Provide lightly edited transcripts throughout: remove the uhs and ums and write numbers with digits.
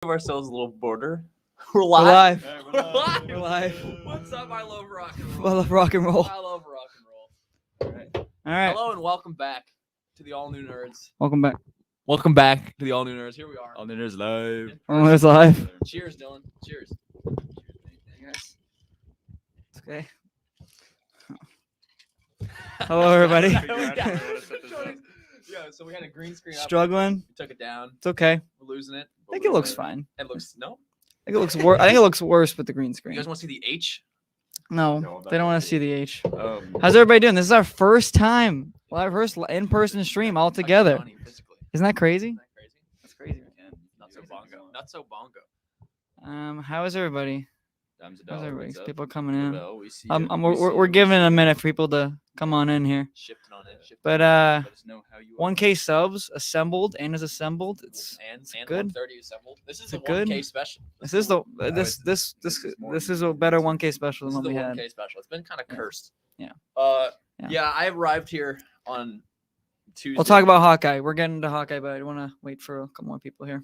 Give ourselves a little border. We're We're live. live. We're live. We're live. What's up? I love rock and I roll. love rock and roll. I love rock and roll. All right. All right. Hello and welcome back to the All New Nerds. Welcome back. Welcome back to the All New Nerds. Here we are. All Ninners live. All Ninners live. Cheers, Dylan. Cheers. Yes. It's okay. Hello, everybody. Yeah, so we had a green screen up. Struggling. We took it down. It's okay. We're losing it. I think it looks fine. It looks no. I think it looks worse. I think it looks worse with the green You screen. guys want to see the H? No, they don't want to see the H. Um, How's everybody doing? This is our first time, our first in-person stream all together. Johnny, physically. Isn't that crazy? Isn't that crazy? That's crazy. Not so bongo. Not so bongo. How is everybody? Dimes a How's dollar, everybody? what's up? People coming in. Well, we see We're giving it a minute for people to come on in here. Shifting on it. Shifting But Let us know how you 1K subs assembled and is assembled. It's and good. 130 assembled. This is It's a good. 1K special. this is the it's- this is a better 1K special This than is what the we 1K had. special. It's been kind of cursed. Yeah. Yeah. Yeah. I arrived here on Tuesday. We'll talk about Hawkeye. We're getting to Hawkeye, but I want to wait for a couple more people here.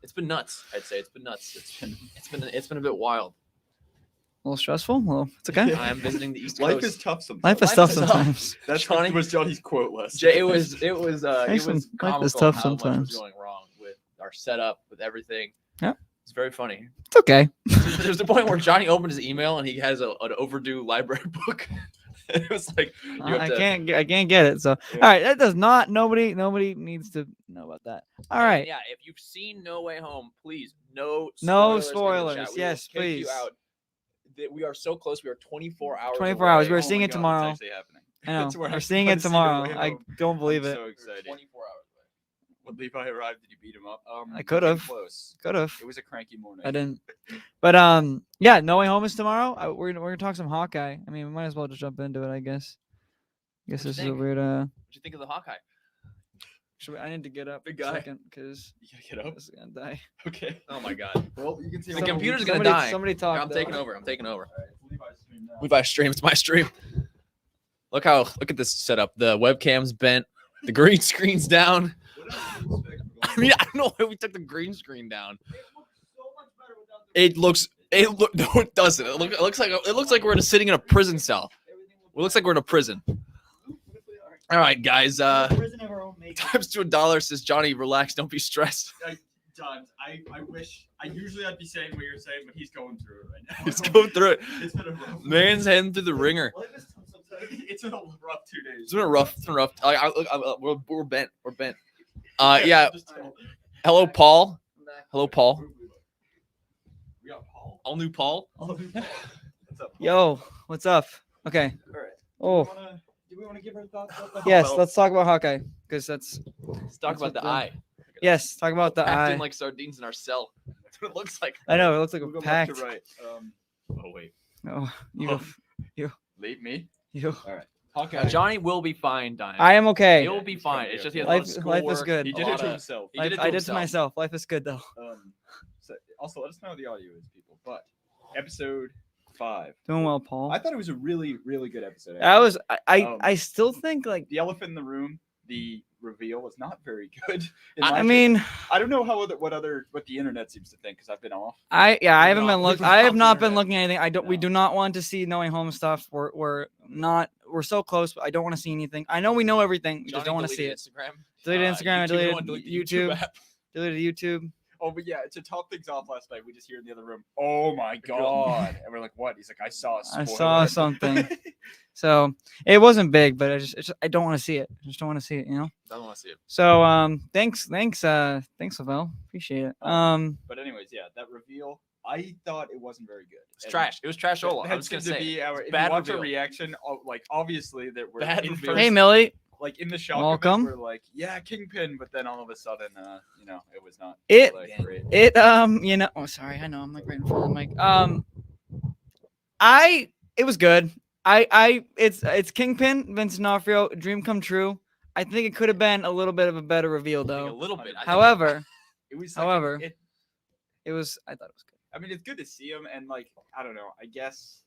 It's been nuts. I'd say it's been nuts. It's been a bit wild. A little stressful. Well, it's okay. I am visiting the East Life Coast. is tough sometimes. Life is Life tough is tough. sometimes. That's Johnny- was Johnny's quote last. Jay, it was Life is comical tough how much sometimes. was going wrong with our setup, with everything. Yeah. It's very funny. It's okay. There's a point where Johnny opened his email and he has an overdue library book. It was like you have I to- can't get it. So Yeah. all right, that does not. Nobody needs to know about that. All And right. Yeah, if you've seen No Way Home, please no No in the spoilers. chat. We will Yes, kick you please. out. We are so close. We are 24 hours. 24 hours. away. We're seeing it tomorrow. It's actually happening. I know. That's where We're I seeing wanna it see No tomorrow. Way I Home. don't believe I'm it. so excited. 24 hours. When Levi arrived, did you beat him up? I we could came have. Close. Could have. It was a cranky morning. I didn't. But yeah, No Way Home is tomorrow. We're gonna talk some Hawkeye. I mean, we might as well just jump into it. I guess. I guess What'd you this is a think? weird. What'd you think of the Hawkeye? I need to get up. Big a guy. second because You gotta get up. this is gonna die. Okay. Oh my God. Well, you can see The computer's gonna die. Somebody talk. I'm though. taking over. I'm taking over. Levi's stream now. Levi stream. It's my stream. Look at this setup. The webcam's bent. The green screen's down. I mean, I don't know why we took the green screen down. It looks. No, it doesn't. It looks like we're sitting in a prison cell. It looks like we're in a prison. All right, guys. Times to $1 says Johnny. Relax. Don't be stressed. Times. I wish. Usually I'd be saying what you're saying, but he's going through it right now. He's going through it. It's been a rough. Man's heading through the ringer. It's been a rough 2 days. It's been rough. It's been rough. We're bent. We're bent. Yeah. Hello, Paul. Hello, Paul. We got Paul. All new Paul. What's up? Yo, what's up? Okay. All right. Oh, Do we want to give our thoughts about the yes. well- Let's talk about Hawkeye because that's. Let's talk That's about the what the- eye. Yes, talk about the Acting eye. like sardines in our cell. That's what it looks like. I know it looks like We'll a go packed. left to right. Oh wait. Oh, you, Leave me. you. Hawkeye. Johnny will be fine, Diane. I am okay. He'll be fine. It's just he has a lot of Life is schoolwork, good. He a did lot it to of- himself. He did it to I did to himself. myself. Life is good though. So also, let us know how the audio is, people. But episode 5. Doing well, Paul. I thought it was a really, really good episode. I was. Um, I still think like. The elephant in the room. The reveal was not very good. in I my I opinion. mean, I don't know what the internet seems to think because I've been off. I haven't not- been looking. we're I have off the not been internet. looking at anything. I don't. We No. do not want to see knowing home stuff. We're not. We're so close, but I don't want to see anything. I know we know everything. We just Johnny don't want to see deleted it. Instagram. Deleted Instagram. I YouTube, deleted don't delete the YouTube. app. Deleted YouTube. Oh, but yeah, to top things off last night, we just hear in the other room, "Oh my god!" And we're like, "What?" He's like, "I saw a I spoiler." saw something. So it wasn't big, but I don't want to see it. I just don't want to see it. You know. Don't want to see it. So thanks, Lavelle. Appreciate it. But anyways, yeah, that reveal, I thought it wasn't very good. It's trash. It was trash. All. That I was gonna seemed to say. be our. it's If bad you watch reveal. our reaction, like obviously that we're Bad in reveal. Hey first- Millie. like in the shock. Welcome. Of it, we're like, yeah, Kingpin, but then all of a sudden, it was not. It- like, great. It oh sorry, I know I'm like right in front of the mic. It was good. It's Kingpin, Vincent D'Onofrio, dream come true. I think it could have been a little bit of a better reveal I think a though. little bit. I think- However, It was. However, it, I thought it was good. I mean, it's good to see him, and like, I don't know. I guess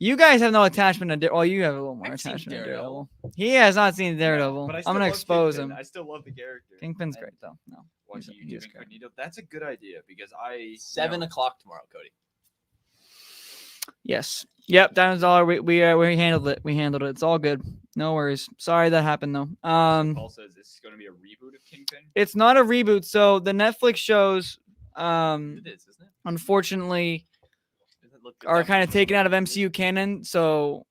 You guys have no attachment to well, you have a little more I've seen attachment to Daredevil. Daredevil. He has not seen Daredevil. but I I'm still gonna love expose Kingpin. him. I still love the character. Kingpin's And- great though. No. Like He's- you he's do good. incognito. That's a good idea because 7 o'clock tomorrow, Cody. Yes. Yep. $1,000. We handled it. We handled it. It's all good. No worries. Sorry that happened though. Paul says this is going to be a reboot of Kingpin. It's not a reboot. So the Netflix shows, It is, isn't it? unfortunately, Doesn't it look are kind of definitely- taken out of MCU canon. So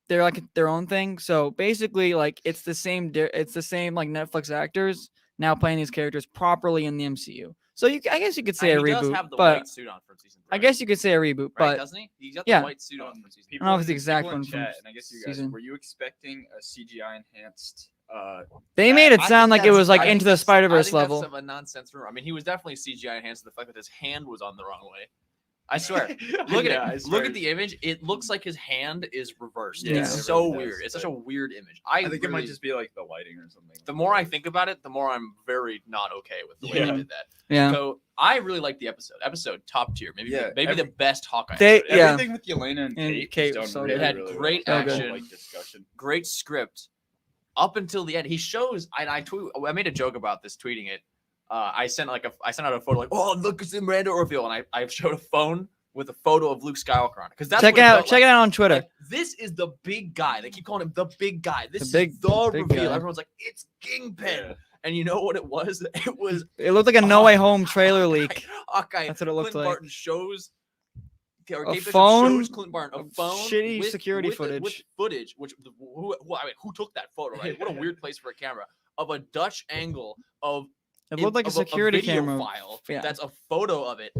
they're like their own thing. So basically, like it's the same like Netflix actors now playing these characters properly in the MCU. So I guess you could say a he does reboot, have the but white suit on for season 3. I guess you could say a reboot, right, but doesn't he? He's got yeah. the white suit on for season 3. I don't know if it's the exact people in one from chat, and I guess you guys season- were you expecting a CGI enhanced? they made it I sound think like it that's- was like I think Into the that's- Spider-Verse I think level. That's a nonsense rumor. I mean, he was definitely CGI enhanced. The fact that his hand was on the wrong way. I swear. Look Yeah, at I it. swear. Look at the image. It looks like his hand is reversed. Yeah, it's it so really weird. does, It's such but- a weird image. I think it really- might just be like the lighting or something. The more I think about it, the more I'm very not okay with the way Yeah. they did that. Yeah. So I really like the episode. Episode top tier. Maybe Yeah, maybe the best Hawkeye. They- episode. yeah. Everything with Yelena and And Kate, Kate was was done so really, good. It had really great well. action. Like discussion. Great script up until the end. He shows, and I made a joke about this, tweeting it. I sent out a photo like, oh, look, it's the Miranda reveal, and I showed a phone with a photo of Luke Skywalker on it because that's Check what it felt it out on Twitter. Like, this is the big guy. They keep calling him the big guy. This The is the big reveal. guy. Everyone's like, it's Kingpin. Yeah. And you know what it was? It was It looked like a No Way Home trailer Hawkeye. leak. Hawkeye. That's what it looked Clint like. Barton shows. Or A Kate Bishop phone shows Clint Barton a of phone shitty with- security with footage. footage. Which who took that photo? Right? What a weird place for a camera of a Dutch angle of It looked like a of security video camera. file. Yeah. That's a photo of it.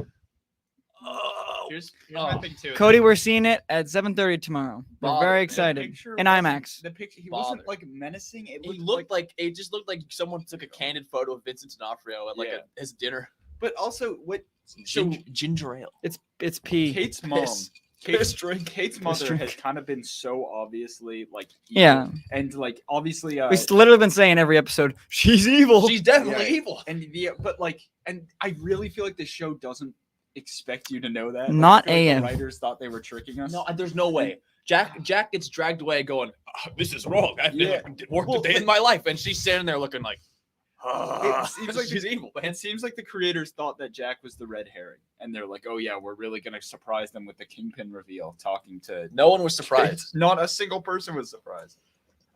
Oh, Here's Oh. my thing too. Cody, we're seeing it at 7:30 tomorrow. We're Bother. very The excited. picture In wasn't- IMAX. The picture, he Bother. wasn't like menacing. It He looked like it just looked like someone took a candid photo of Vincent D'Onofrio at like Yeah. his dinner. But also, what? So Ginger ale. It's P. Kate's mom, Piss Kate's drink. Kate's mother drink. has kind of been so obviously like evil. Yeah. and like obviously We've literally been saying every episode, she's evil. She's definitely Yeah. evil. and but like and I really feel like the show doesn't expect you to know that. Like, Not I feel like AF. the writers thought they were tricking us. No, there's no way. Jack gets dragged away going, "Oh, this is wrong. I've Yeah. worked Well, a day in my life. And she's standing there looking like, It seems like she's evil, man. It seems like the creators thought that Jack was the red herring, and they're like, "Oh yeah, we're really gonna surprise them with the Kingpin reveal." Talking to No one was surprised. Not a single person was surprised.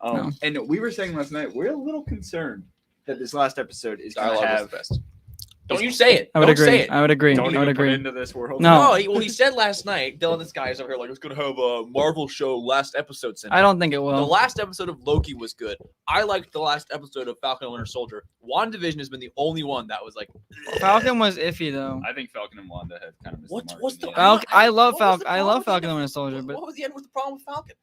No. And we were saying last night, we're a little concerned that this last episode is gonna Dialogue is have. the best. Don't you say it. I would Don't agree. say it. I would agree. Don't I even would put agree. into this world. No. He said last night, Dylan, this guy is over here like, it's going to have a Marvel show last episode syndrome. I don't think it The will. last episode of Loki was good. I liked the last episode of Falcon and Winter Soldier. WandaVision has been the only one that was like, Falcon was iffy though. I think Falcon and Wanda have kind of missed What's the mark what's in the end. Falcon- I love what was the Falcon. I problem love with Falcon the and end? Winter Soldier, but What was the end with the problem with Falcon?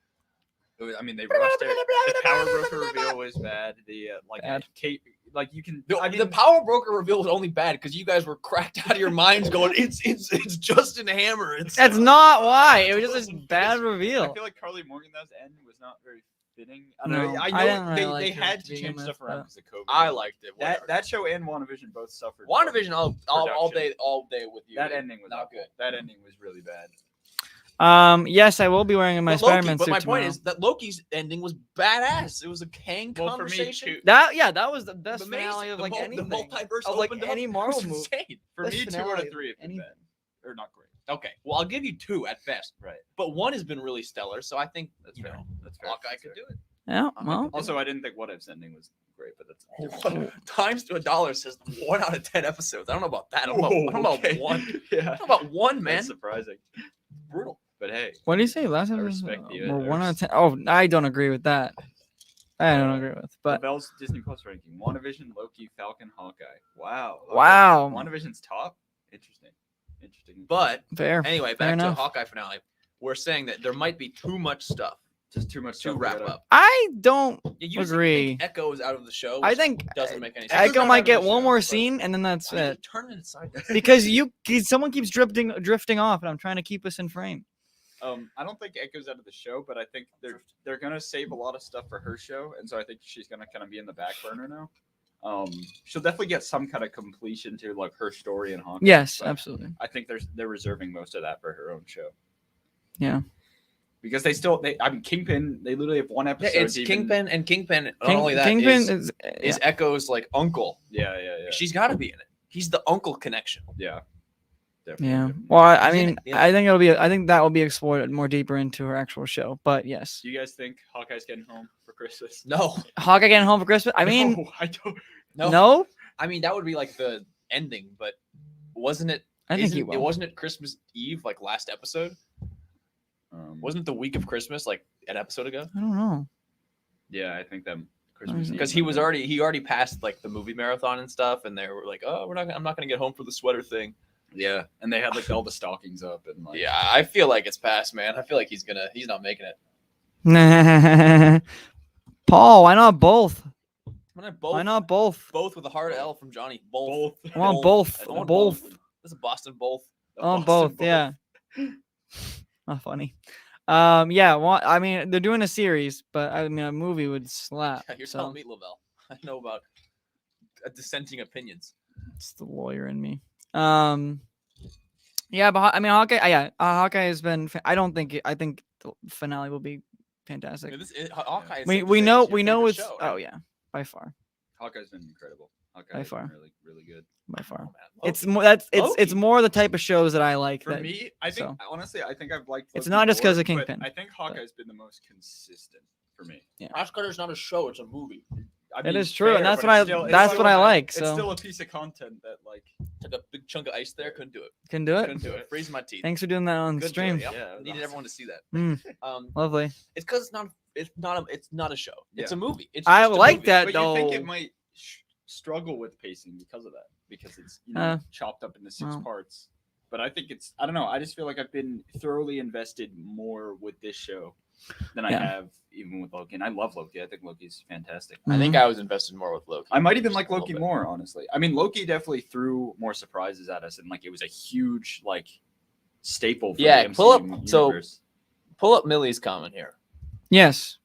I mean, they rushed it. The Power Broker reveal was bad. The Bad. Kate, like you can. No, I mean, the Power Broker reveal was only bad because you guys were cracked out of your minds going, it's Justin Hammer. that's not why. It was just a bad I reveal. feel like Carly Morganthau's end was not very fitting. No, I I know didn't really they like her had to to begin change with, stuff around but- because of COVID. I liked it. Whatever. that show and WandaVision both suffered. WandaVision, all production. day with you. That ending was not awful. good. That ending was really bad. Yes, I will be wearing my But Loki- Spider-Man but suit my tomorrow. point is that Loki's ending was badass. It was a Kang Well, for me, conversation. too- that was the best Amazing. finale of The like mul- anything. The multiverse Of, like, opened up. any It Marvel was movie. insane. For Best me, 2 out finale of 3 have been any- bad, or not great. Okay, well I'll give you 2 at best, Right. but 1 has been really stellar. So I think That's you fair. know That's fair. Hawkeye That's could fair. do it. Yeah, well, Also, I didn't think What If's ending was great, but that's Times to $1 says 1 out of 10 episodes. I don't know about that. I don't know about 1. I Yeah, don't know about 1, man. that's surprising. Brutal. But hey, what did you say last I episode? respect you. We're I 1 out of 10. Oh, I don't agree with that. I don't agree with, but Bell's Disney Plus ranking: WandaVision, Loki, Falcon, Hawkeye. Wow. Okay. wow, WandaVision's top. Interesting. But fair. anyway, Fair back to enough. Hawkeye finale. We're saying that there might be too much stuff Just too much to stuff we wrap gotta- up. I don't Yeah, you agree. think Echo's out of the show. I which think doesn't make any sense. Echo's Echo not might out of get the one show, more but- scene and then that's Why are you it. turning it side? Because someone keeps drifting off, and I'm trying to keep us in frame. I don't think Echo's out of the show, but I think they're gonna save a lot of stuff for her show, and so I think she's gonna kind of be in the back burner now. She'll definitely get some kind of completion to like her story and Hawkeye. Yes, but absolutely. I think they're reserving most of that for her own show. Yeah. because I mean, Kingpin. They literally have one Yeah, episode. it's to even- Kingpin, and Kingpin. Not only that, Kingpin is Echo's like uncle. Yeah. She's got to be in it. He's the uncle connection. Yeah. Definitely. yeah. Well, I He's in mean, it, yeah. I think it'll be. I think that will be explored more deeper into her actual show. But yes, Do you guys think Hawkeye's getting home for Christmas? No, Hawkeye getting home for Christmas. I mean, No, I don't. no. I mean that would be like the ending, but wasn't it? I think he It will. wasn't it Christmas Eve like last episode? Wasn't it the week of Christmas like an episode ago? I don't know. Yeah, I think that Christmas. Because he already passed like the movie marathon and stuff, and they were like, "Oh, I'm not gonna get home for the sweater thing." Yeah, and they had like all the stockings up and like. Yeah, I feel like it's past, man. I feel like he's not making it. Paul, why not both? Why not both? Why not both? Both with a hard L from Johnny. Both. I want both. I want Both. This is Boston both. I want Boston both. Yeah. Not funny. Yeah. Well, I mean, they're doing a series, but I mean, a movie would slap. You're so telling me, Lavelle. I know about dissenting opinions. it's the lawyer in me. Yeah, but I mean, Hawkeye. Yeah, Hawkeye has been. I don't think. I think the finale will be fantastic. Hawkeye is We safe to we say know is your we know favorite it's. show, Oh right? yeah, by far, Hawkeye's been incredible. By Hawkeye's far. been really good. by far. Oh, man. It's Loki. more. It's Loki. more the type of shows that I like. For that, me, I think so. honestly, I think I've liked. It's Loki not just 'cause more, of Kingpin, but I think Hawkeye's been the most consistent for me. Oscar's not a show; it's a movie. I It mean, is true, and fair, that's but what it's I- still- it's that's still what I a- like, It's so. still a piece of content that like. Took a big chunk of ice there. Couldn't do it. Can do it. Couldn't do it. Freezing my teeth. Thanks for doing that on Couldn't do stream. it, yep. Yeah, Needed everyone to see that. Mm, lovely. It's because it's not a show. It's Yeah. a movie. It's I just a like movie. that But though. you think it might struggle with pacing because of that, because it's chopped up into six well. parts. But I think I don't know. I just feel like I've been thoroughly invested more with this show than I Yeah. have even with Loki. And I love Loki. I think Loki's fantastic. I think I was invested more with Loki. I might even Just like a little Loki bit. more, honestly. I mean, Loki definitely threw more surprises at us, and like it was a huge like staple. For Yeah, the MCU pull up- so- universe. Pull up Millie's comment here. Yes.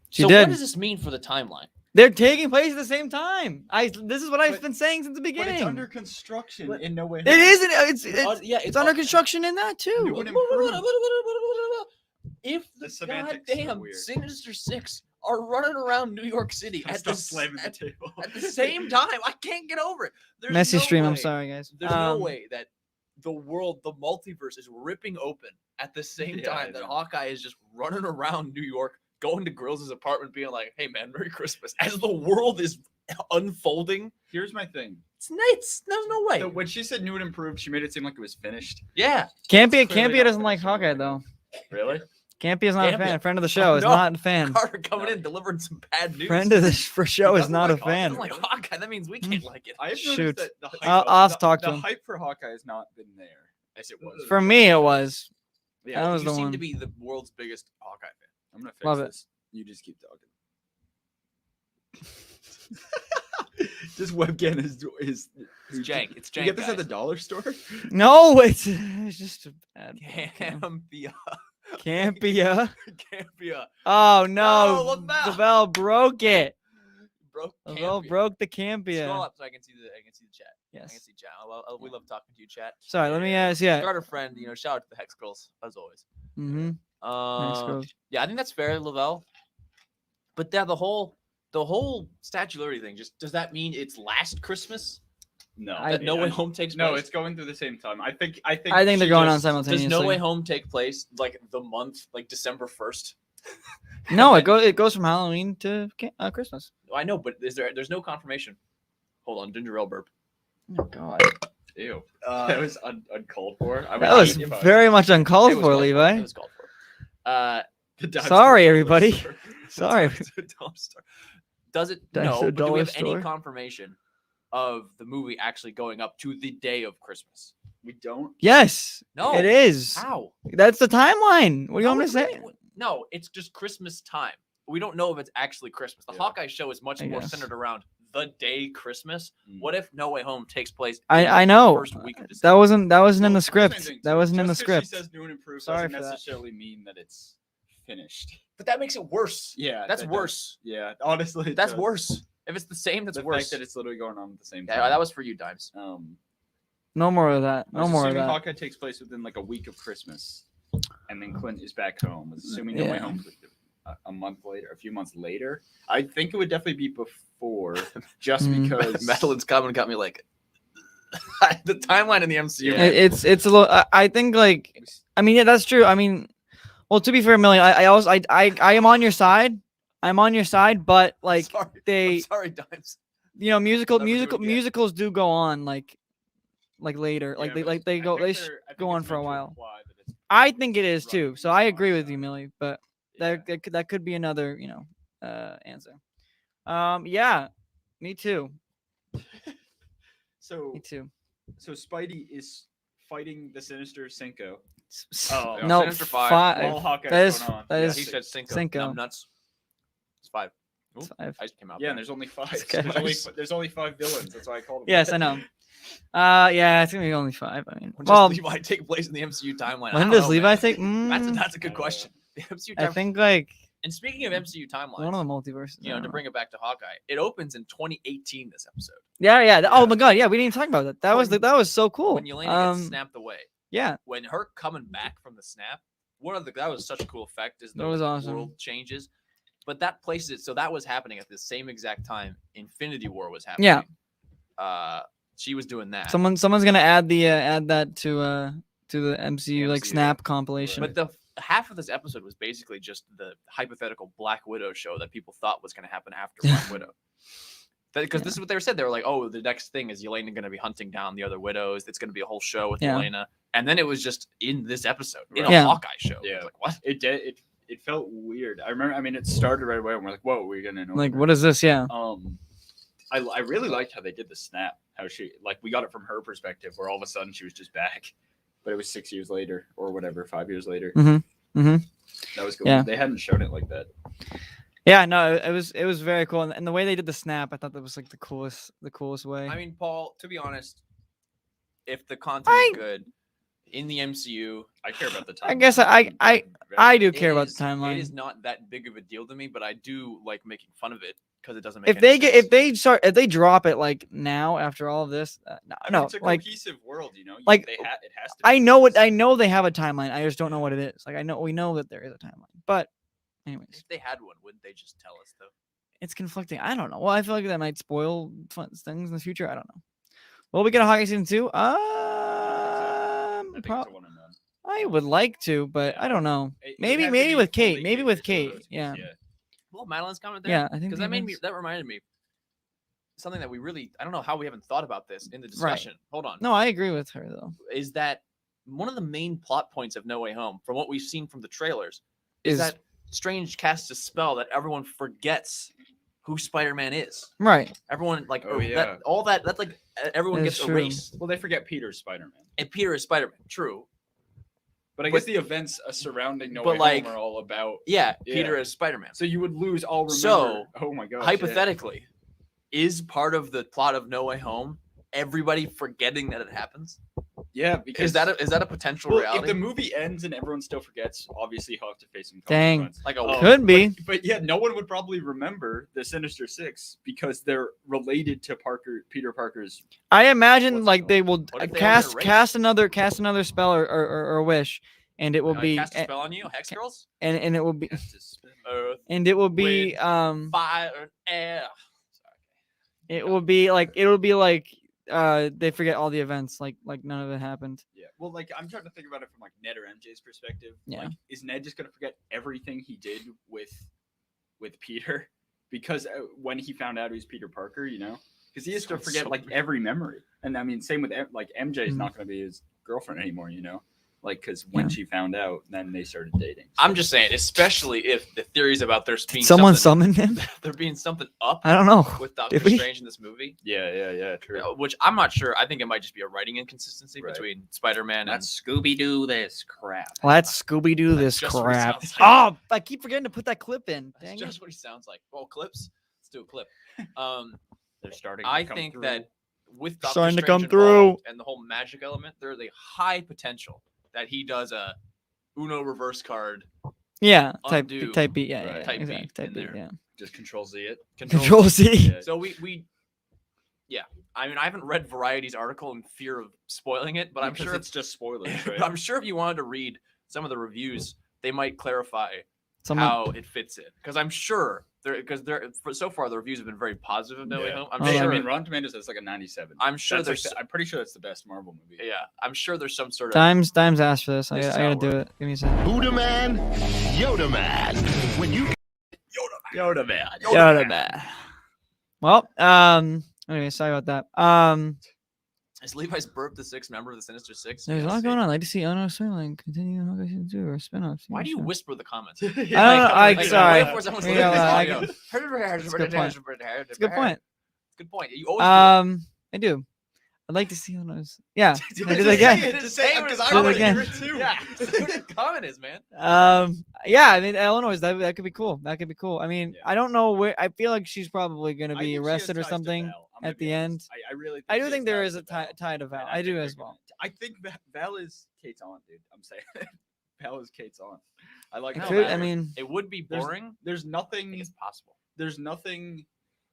She So did. what does this mean for the timeline? They're taking place at the same time. This is what I've But- been saying since the But beginning. it's under construction But- in No Way It Home. isn't. Yeah, It's under construction in that New too. and improved. If The the semantics are goddamn weird. Sinister Six are running around New York City Gotta at stop the, slamming the at, table. at the same time, I can't get over it. There's Messy no stream. I'm way- sorry, guys. There's no way that the world, the multiverse, is ripping open at the same Yeah, I time that know. Hawkeye is just running around New York, going to Grills' apartment, being like, "Hey, man, Merry Christmas." As the world is unfolding, Here's my thing. it's nice. There's no way. When she said new and improved, she made it seem like it was finished. Yeah. Campia clearly not doesn't like finished, Hawkeye like- though. Really? Campia is not a Campia. fan. Friend of the show is no. not a fan. Carter coming in, delivering some bad news. Friend of the show is doesn't not a like Hawkeye. fan. Doesn't like Hawkeye. That means we can't like it. I have Shoot. noticed that the hype, I'll the, talk to the him. hype for Hawkeye has not been there as it was. For me, it was. Yeah, that was you the seem one. to be the world's biggest Hawkeye fan. I'm gonna fix Love it. this. You just keep talking. This webcam is It's jank. It's jank. You get this at the guys. dollar store? No, it's just a bad. Campia. Campia. Campia. Oh No, no, Lavelle. Lavelle broke it. Broke Lavelle Campia. broke the Scroll Campia. up so I can see the chat. I can Yes. see chat. We love talking to you, chat. Sorry, let me ask. Yeah. Start a friend. Shout out to the Hex Girls as always. Mm-hmm. Yeah, I think that's fair, Lavelle. But yeah, the whole statularity thing. Just does that mean it's last Christmas? No. That No Way Home takes place? No, it's going through the same time. I think I think they're she going on just- simultaneously. Does No Way Home take place like the month, like December 1st? No, it goes from Halloween to Christmas. I know, but there's no confirmation. Hold on, ginger ale burp. Oh God, Ew. That was uncalled for. I would that was hate if I very much uncalled It was for, called for. Levi. It was called for. The dive Sorry, store. everybody. Sorry. It's a dumpster. Does it? That's No. a But do we dollar have store. any confirmation of the movie actually going up to the day of Christmas? We don't. Yes, No. it is. How? That's the timeline. What do you want me to No, say? No, it's just Christmas time. We don't know if it's actually Christmas. The Yeah. Hawkeye show is much I more guess. centered around the day Christmas. Mm. What if No Way Home takes place? I in know. The first week of That December? wasn't in the Well, same script. thing, That too. wasn't in the Just 'cause script. She says new and improved Sorry doesn't for that. necessarily mean that it's finished. But that makes it worse. Yeah, That's that does. worse. Yeah, honestly, it That's does. worse. If it's the same, that's The worse. fact that it's literally going on at the same time. Yeah, that was for you, Dimes. No more of that. I No was more of assuming that. Hawkeye takes place within like a week of Christmas, and then Clint is back home. Assuming No Way Yeah. Home a month later, a few months later. I think it would definitely be before, just because Madeline's comment got me like the timeline in the MCU. Yeah. It's a little. I think like. I mean, yeah, that's true. I mean, well, to be fair, Millie, I am on your side. I'm on your side, but like Sorry. they, I'm sorry, Dimes. Never do it again. musicals do go on like later, Yeah, but they I go think they they're- I think go on it's for a meant to while. imply that it's I think it is running too. So I on agree our with you, side. Millie, but Yeah. that could be another answer. Yeah, me too. So Me too. Spidey is fighting the Sinister Cinco Oh, yeah, no, Sinister Five. while Hawkeye's that is going on. that Yeah, is He said Cinco. Cinco. I'm nuts. It's 5. Ooh, It's 5. I just came out. Yeah, there. and there's only 5. Okay. There's only 5 villains. That's why I called them. Yes, I know. Yeah, it's gonna be only 5. I mean, When well, does Levi take place in the MCU timeline? I when don't does know, Levi man. take? That's a good question. The MCU I timeline. think like And speaking of MCU timelines, one of the multiverses. I you know, don't to know. bring it back to Hawkeye, it opens in 2018. This episode Yeah. Oh Yeah. my God, yeah, we didn't talk about that. That was When- that was so cool. when Yelena gets snapped away. Yeah, When her coming back from the snap, that was such a cool effect. Is the That was awesome. world changes, but that places it. So that was happening at the same exact time Infinity War was happening. Yeah. She was doing that. someone's gonna add that to the MCU like MCU, snap compilation. But the half of this episode was basically just the hypothetical Black Widow show that people thought was going to happen after Black Widow. Because this is what they said. They were like, "Oh, the next thing is Yelena going to be hunting down the other widows. It's going to be a whole show with Yeah. Yelena." And then it was just in this episode, in a Yeah. Hawkeye show. Yeah. I was like, what? It did. It felt weird. I remember. I mean, it started right away, and we're like, "Whoa, we're gonna know." Like, what is this? Yeah. I really liked how they did the snap. How we got it from her perspective, where all of a sudden she was just back, but it was 6 years later or whatever, 5 years later. Mm-hmm. That was cool. Yeah. They hadn't shown it like that. Yeah, no, it was very cool, and the way they did the snap, I thought that was like the coolest way. I mean, Paul, to be honest, if the content is good in the MCU, I care about the time. I guess I do care about the timeline. It is not that big of a deal to me, but I do like making fun of it because it doesn't make If any sense. if they drop it like now after all of this, no, it's a like cohesive world, you know. like, it has to. I be know this. I know they have a timeline. I just don't know what it is. Like we know that there is a timeline, but anyways, If they had one, wouldn't they just tell us though? it's conflicting. I don't know. Well, I feel like that might spoil fun things in the future. I don't know. Will we get a Hawkeye season 2? I think it's a one and done. I would like to, but I don't know. It Maybe has to be with Kate. fully Maybe with Kate Kate. Yeah. Well, Madeline's comment there. Yeah, I think because that Madeline's- reminded me something that I don't know how we haven't thought about this in the discussion. Hold on. No, I agree with her though. Is that one of the main plot points of No Way Home, from what we've seen from the trailers, is Is that Strange casts a spell that everyone forgets who Spider-Man is. right. Everyone like Oh, yeah. that's like everyone That's gets true. erased. Well, they forget Peter's Spider-Man, And Peter is Spider-Man. True. but I But- guess the events surrounding No but, Way like, Home are all about. Yeah, Yeah. Peter is Spider-Man. So you would lose all. Remember, So, oh my god. Hypothetically, is part of the plot of No Way Home everybody forgetting that it happens? Yeah, because Is that a potential well, reality? if the movie ends and everyone still forgets, obviously he'll have to face some Dang. consequence. like a Could be. But yeah, no one would probably remember the Sinister Six because they're related to Peter Parker's. I imagine What's like it they will What if they all get cast another spell or wish, and it will be cast a spell on you, Hex Girls. and it will be Earth, and it will be fire, air. it will be like they forget all the events like none of it happened. Yeah. Well, like I'm trying to think about it from like Ned or MJ's perspective. Yeah. Like, is Ned just gonna forget everything he did with Peter because when he found out he was Peter Parker, you know, because he has to Sounds forget so like weird. every memory. And I mean, same with like MJ is Mhm. not gonna be his girlfriend anymore, you know, like because when Yeah. she found out, then they started dating. I'm just saying, especially if the theories about there's being Someone something, summoned him. there being something up I don't know. with Doctor Did we? Strange in this movie, Yeah, true. which I'm not sure. I think it might just be a writing inconsistency Right. between Spider-Man and Let's Scooby Doo this crap. Let's Scooby Doo That's this just what it crap. sounds like. Oh, I keep forgetting to put that clip in. That's Dang just it. what he sounds like. Well, clips. Let's do a clip. They're starting. I to come think through. that with Doctor Starting to Strange come through. involved and the whole magic element, there's a high potential that he does a Uno reverse card. Yeah, type Undo. B. Yeah, Right. yeah, Type B exactly. Type in B. there. Yeah. just Control Z it. Control Z. Yeah. So yeah. I mean, I haven't read Variety's article in fear of spoiling it, but I'm Because sure it's just spoilers, But right? I'm sure if you wanted to read some of the reviews, they might clarify Someone, how it fits in. Because I'm sure so far the reviews have been very positive of No Way Yeah. Home. I'm Oh, sure. I mean, Rotten Tomatoes is like a 97. I'm sure That's like there's. I'm pretty sure that's the best Marvel movie. Yeah, I'm sure there's some sort of. Dimes asked for this. I This is gotta how do it it. Give me a second. Buddha man, Yoda man. When you Yoda man. Yoda man. Well, anyway, sorry about that. Is Levi's burp the sixth member of the Sinister Six? There's a Yes. lot going on. I'd like to see Ono Swingline continue Hawkeye season 2 or spin-offs. Why do you whisper the comments? I don't know. Sorry. Wait for someone to Yeah, listen to this I audio. That's a good point. It's a good point. Good point. You always I do. I'd like to see Ono's. Yeah. do. I do that again. Just say it because I Do it want to again. hear it too. Yeah. That's what the comment is, man. Yeah. I mean, Illinois. That could be cool. That could be cool. I mean, Yeah. I don't know where. I feel like she's probably gonna I be think she has arrested or ties to something Val, I'm gonna at be the honest. end. I really. I she do has think there ties is a to Val. tie to Val. And I think do they're as gonna- well. I think Val is Kate's aunt, dude. I'm saying Val is Kate's aunt. I like. It No, how could. man. I mean, It would be There's- boring. there's I nothing. think it's possible. There's nothing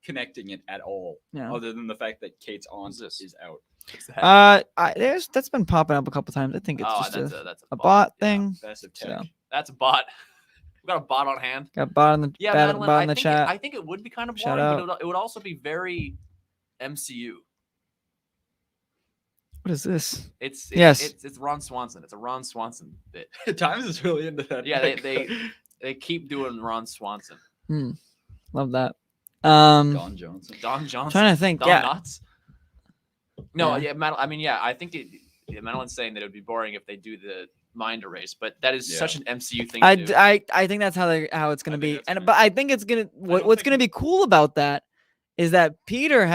connecting it at all, yeah. other than the fact that Kate's aunt Who's this? is out. That's been popping up a couple times. I think it's Oh, just that's a bot Yeah, thing. Massive So. tech. That's a bot. We got a bot on hand. Got bot in the Yeah, bot, Madeline, bot I in the think chat. I think it would be kind of Shout boring, but it would also be very MCU. What is this? It's Yes. It's Ron Swanson. It's a Ron Swanson bit. Times is really into that. Yeah, tech. they keep doing Ron Swanson. Love that. Don Johnson. Don Johnson. Trying to think. Don Yeah. Knotts? No, Yeah. I mean, yeah, I think Madeline's saying that it would be boring if they do the mind erase, but that is Yeah. such an MCU thing to do. I think that's how it's gonna think be. that's And gonna- but I think it's gonna don't what's think gonna be cool about that is that Peter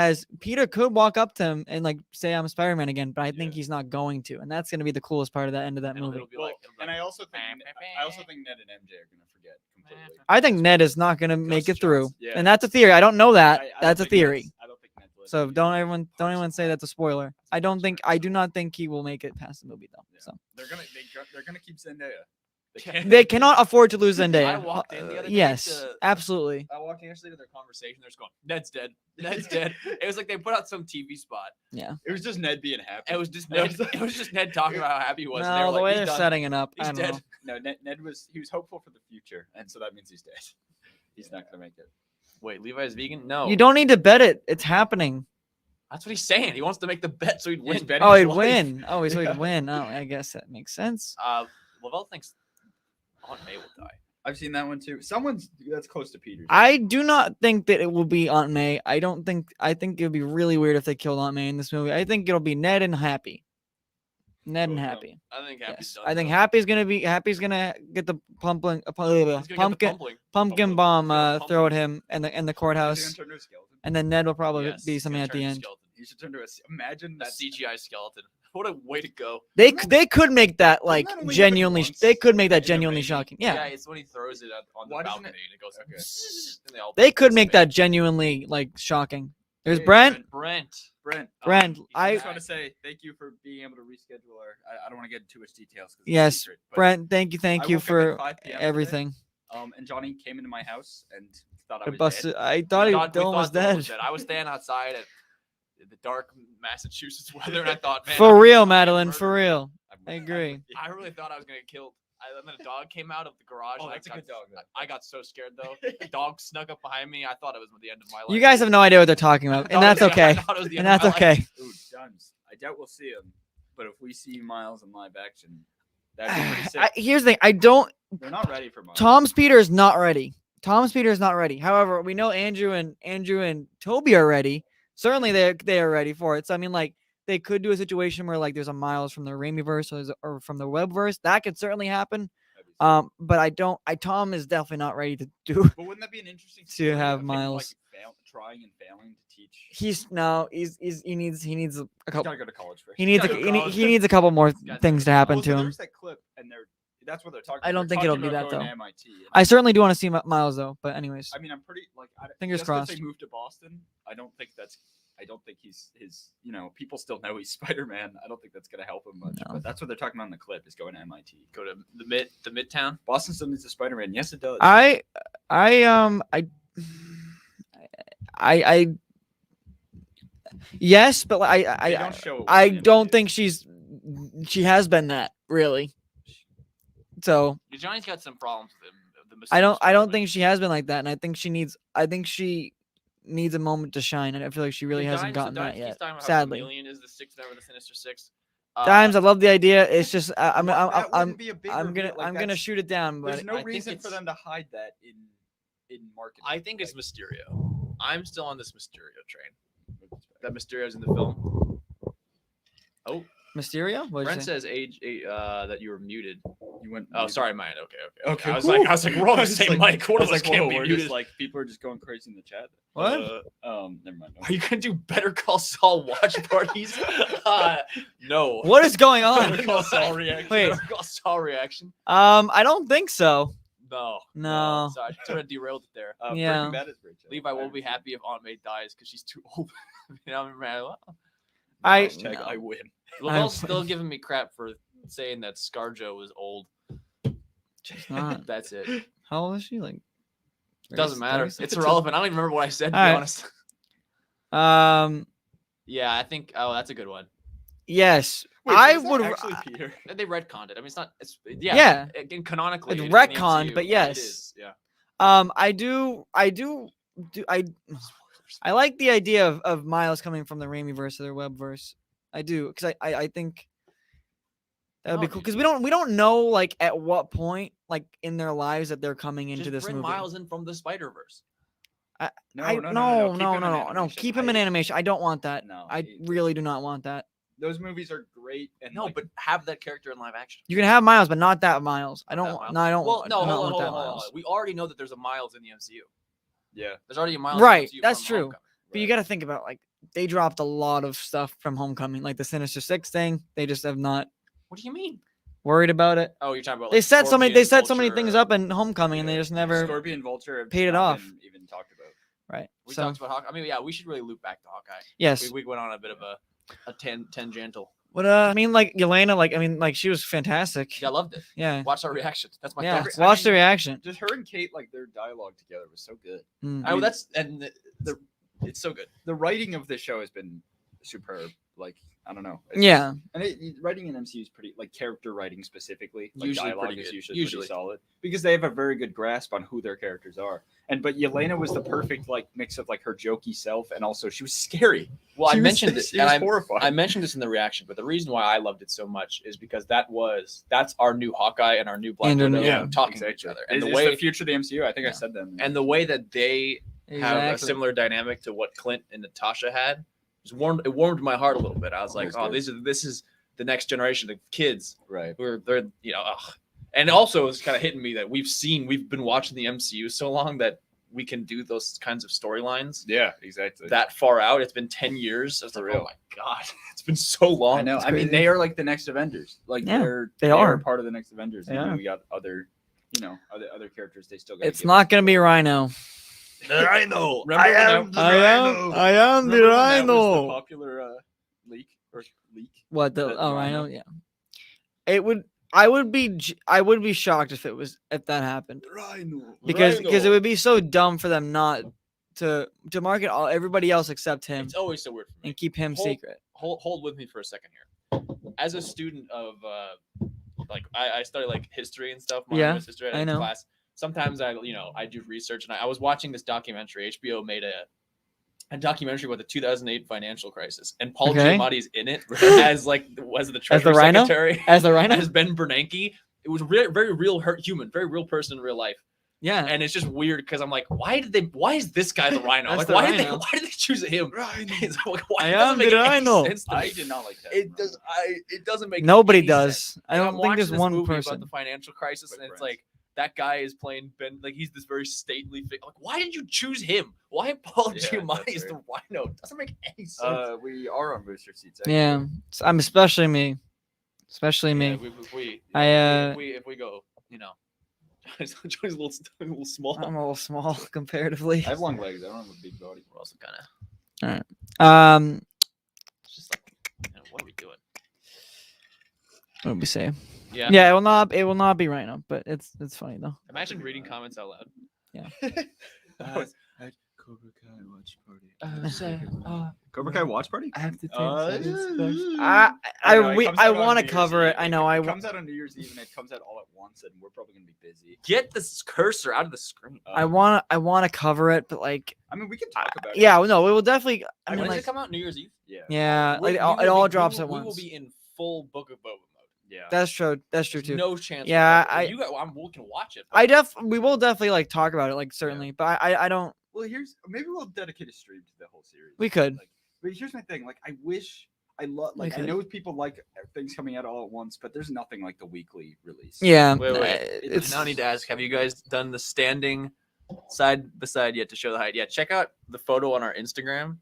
could walk up to him and like say I'm Spider-Man again, but I think Yeah. he's not going to, and that's gonna be the coolest part of that end of that It'll- movie. it'll be Well, like- it'll be and like, I also think Ned and MJ are gonna forget completely. I think Ned is not gonna make it through, Yeah. and that's a theory. I don't know that. I don't That's a think theory. I don't think Ned will So be don't like everyone Parks say and that's a spoiler. I do not think he will make it past the movie though. Yeah. So They're gonna keep Zendaya. they cannot afford to lose I Zendaya. walked in the other day Yes, to- absolutely. I walked in yesterday to their conversation. They're just going, Ned's dead. Ned's dead. It was like they put out some TV spot. It was just Ned being happy. It was just Ned. It was just Ned talking about how happy he was. and they No, were the like, way "He's they're done. setting it up, I He's don't dead. know. No, Ned was hopeful for the future, and so that means he's dead. He's not gonna make it. Wait, Levi's vegan? No. You don't need to bet it. It's happening. That's what he's saying. He wants to make the bet so he'd He's win. betting Oh, his he'd life. win. Oh, so Yeah. he'd win. Oh, I guess that makes sense. Lavelle thinks Aunt May will die. I've seen that one too. Someone's that's close to Peter's. I do not think that it will be Aunt May. I think it would be really weird if they killed Aunt May in this movie. I think it'll be Ned and Happy. Ned and Both of them. Happy. I think Happy's Yes. done. I think though. Happy's gonna get the pumpkin He's gonna get the pumpling. pumpkin bomb Yeah, throw at pumpkin. him in the Is he courthouse, gonna turn to a skeleton? and then Ned will probably Yes, be he's something gonna at turn the to a end. skeleton. He should turn to a. Imagine That that. CGI skeleton. What a way to go. They could make that like that only happen genuinely. once They could make that in the genuinely movie? shocking. Yeah, Yeah, it's when he throws it on the Why doesn't balcony and it goes. Okay. And all they could make that dissipate. genuinely like shocking. There's Hey, Brent. Brent. Brent. Brent, I I just want to say thank you for being able to reschedule our. I don't want to get into too much details. 'Cause it's Yes, secret, but, Brent, thank I you woke up at for 5 p.m. today, everything. And Johnny came into my house and thought I I was busted. dead. I thought We Dylan thought was Dylan dead. I was standing outside at the dark Massachusetts weather, and I thought, man, For I'm real, gonna get Madeline. For murdered. real. I'm I with agree. you. I really thought I was gonna get killed. And then a dog came out of the garage. Oh, and that's a I good dog, though. I got so scared though. The dog snuck up behind me. I thought it was the end of my life. You guys have no idea what they're talking I about, thought and it that's was- I okay. thought it was the And end of that's my life. okay. Ooh, Duns. I doubt we'll see him, but if we see Miles in live action, that'd be pretty sick. Here's the thing. I don't. They're not ready for Miles. Tom's Peter is not ready. Tom's Peter is not ready. However, we know Andrew and Toby are ready. Certainly, they are ready for it. So I mean, like they could do a situation where like there's a Miles from the Raimiverse or from the Webverse. That could certainly happen. That'd be sick. But I don't. Tom is definitely not ready to do. But wouldn't that be an interesting to story have of him, Miles. Like, trying and failing to teach? He needs a He's couple. gotta go to college first. He needs gotta go to college. he needs a couple more gotta things go to to happen Well, to so him. there's that clip, and that's what they're talking. I don't they're think it'll talking be about that, going though. to MIT, and I certainly do want to see Miles though. But anyways, I mean, I'm pretty like. Fingers just 'cause crossed. They moved to Boston. I don't think he's his. You know, people still know he's Spider-Man. I don't think that's gonna help him much. No. But that's what they're talking about in the clip: is going to MIT. Go to the Midtown. Boston still needs a Spider-Man. Yes, it does. yes, but They I don't show it I when the don't interviews. think she has been that really. So Johnny's got some problems with him. I don't think she has been like that, and I think she needs a moment to shine, and I feel like she really hasn't gotten that yet. Sadly, Chameleon is the sixth member of the Sinister Six. Dimes, I love the idea. It's just That wouldn't be a big I'm reveal, gonna like, I'm gonna that's- shoot it down, There's but no I think reason for it's- them to hide that in marketing. I think it's Like, Mysterio. I'm still on this Mysterio train. That Mysterio's in the film. Oh, Mysterio. What Brent says that you were muted. you went. Oh, sorry, mine. Okay. Okay. I was like, we're on the same mic. One I of was us like, can't whoa, be we're muted. just like people are just going crazy in the chat. What? Never mind. Are you gonna do Better Call Saul watch parties? No. What is going on? Better Call Saul reaction. Wait. Better Call Saul reaction? I don't think so. No. No. Sorry, I sort of derailed it there. Yeah. Breaking Bad is great show. Levi will be happy if Aunt May dies because she's too old. You know, man. Hashtag no. I win. Lavelle's still giving me crap for saying that ScarJo was old. She's not. That's it. How old is she? Like, Doesn't matter. 36? It's irrelevant. I don't even remember what I said, to be Alright. honest. Yeah, I think. Oh, that's a good one. Yes, Wait, I is that would. actually Peter. They retconned it. I mean, it's not. It's yeah. Yeah. Again, canonically, It's in the retconned, MCU, but it yes. is, yeah. I like the idea of Miles coming from the Raimi verse or the Web verse. I do, because I think that would be cool. Because we don't know like at what point like in their lives that they're coming into Just this bring movie. Miles in from the Spider Verse. No. Keep him in animation. I don't want that. No, I really do not want that. Those movies are great. And No, like, but have that character in live action. You can have Miles, but not that Miles. I Not don't. that Miles. No, I don't. Well, no, I don't hold want that on. Miles. We already know that there's a Miles in the MCU. yeah. There's already a Miles. Right, In the MCU that's from true. Homecoming. But you got to think about like they dropped a lot of stuff from Homecoming, like the Sinister Six thing. They just have not What do you mean? worried about it. Oh, you're talking about. They Like, set so many. They Scorpion, set so many Vulture, things up in Homecoming, and they just never. Scorpion, Vulture have paid it not off. been even talked about. Right. We So talked about Hawkeye. I mean, yeah, we should really loop back to Hawkeye. yes. We went on a bit of a tangential. What I mean, like Yelena, like she was fantastic. Yeah, I loved it. Yeah. Watch our reaction. That's my Yeah. thoughts. I Watch the mean, reaction. Just her and Kate, like their dialogue together was so good. Mm. I mean, that's and it's so good. The writing of this show has been superb. Like I don't know. Yeah. And writing in MCU is pretty like character writing specifically. Like Usually dialogue pretty is good. usually Usually. pretty solid because they have a very good grasp on who their characters are. But Yelena was the perfect like mix of like her jokey self and also she was scary. Well, I She was- mentioned this, she and was I horrifying. mentioned this in the reaction, but the reason why I loved it so much is because that's our new Hawkeye and our new Black And our Widow new- Yeah, talking to each exactly. other, and It's the the way future of the MCU. I think I Yeah. said that. and the way that they have a Exactly. similar dynamic to what Clint and Natasha had it warmed my heart a little bit. I was like, That's oh, good. this is the next generation of kids right. who are they're ugh. And also it's kind of hitting me that we've been watching the MCU so long that we can do those kinds of storylines Yeah, exactly. that far out. It's been 10 years. I was For like, real. oh my god, it's been so long. I know. It's I mean, crazy. they are like the next Avengers. Like Yeah, they are. are part of the next Avengers. They And are. we got other, other characters. They still got. It's not gonna be Rhino. I know. Remember when that- I am remember when that was the popular leak or leak. What the? the Oh, Rhino? Rhino. Yeah. It would. I would be shocked if that happened Rhino. because it would be so dumb for them not to market everybody else except him It's always so weird for me. and keep him Hold- secret. Hold with me for a second here. As a student of like I study like history and stuff. Yeah, US history I know. Class. Sometimes I do research, and I was watching this documentary. HBO made a documentary about the 2008 financial crisis, and Paul Okay. Giamatti's in it as the Treasury Rhino? Secretary, As the Rhino. as Ben Bernanke. It was very real human, very real person in real life. Yeah. And it's just weird because I'm like, why is this guy the Rhino? That's Like, the why did Rhino. they choose him? It's like, why? I It doesn't am make the any Rhino. sense to I me. did not like that. It doesn't make Nobody any does. sense. I And don't I'm think watching there's this one movie person. about the financial crisis, With and it's Brent. like that guy is playing Ben. Like he's this very stately figure. Like, why did you choose him? Why Paul Yeah, Giamatti that's is the Rhino? It doesn't make any sense. We are on booster seats. Actually. Yeah. I'm especially me. Especially me. Yeah, if we go, Johnny's a little small. I'm a little small comparatively. I have long legs. I don't have a big body. We're also kind of it's just like, what are we doing? What did we say? Yeah. Yeah, it will not be Rhino, but it's funny though. Imagine reading comments out loud. Cobra Kai watch party. Cobra Kai watch party? I have to take I want to cover it. I know. It comes out on New Year's Eve and it comes out all at once, and we're probably gonna be busy. Get this cursor out of the screen. I want to cover it, but like, I mean, we can talk about it. yeah, no, we will definitely. I When mean, does like, it come out? New Year's Eve. yeah, We- like we will it all be- drops at We will once. be in full Book of Boba mode. Yeah. That's true. That's true There's too. no chance. Yeah, we can watch it. but- We will definitely like talk about it, like certainly, but I don't. Well, maybe we'll dedicate a stream to the whole series. We could. Like, but here's my thing. Like, I wish I love. Like, I could. know people like things coming out all at once, but there's nothing like the weekly release. Yeah, Wait. it's Now I need to ask: have you guys done the standing side by side yet to show the height? Yeah, check out the photo on our Instagram.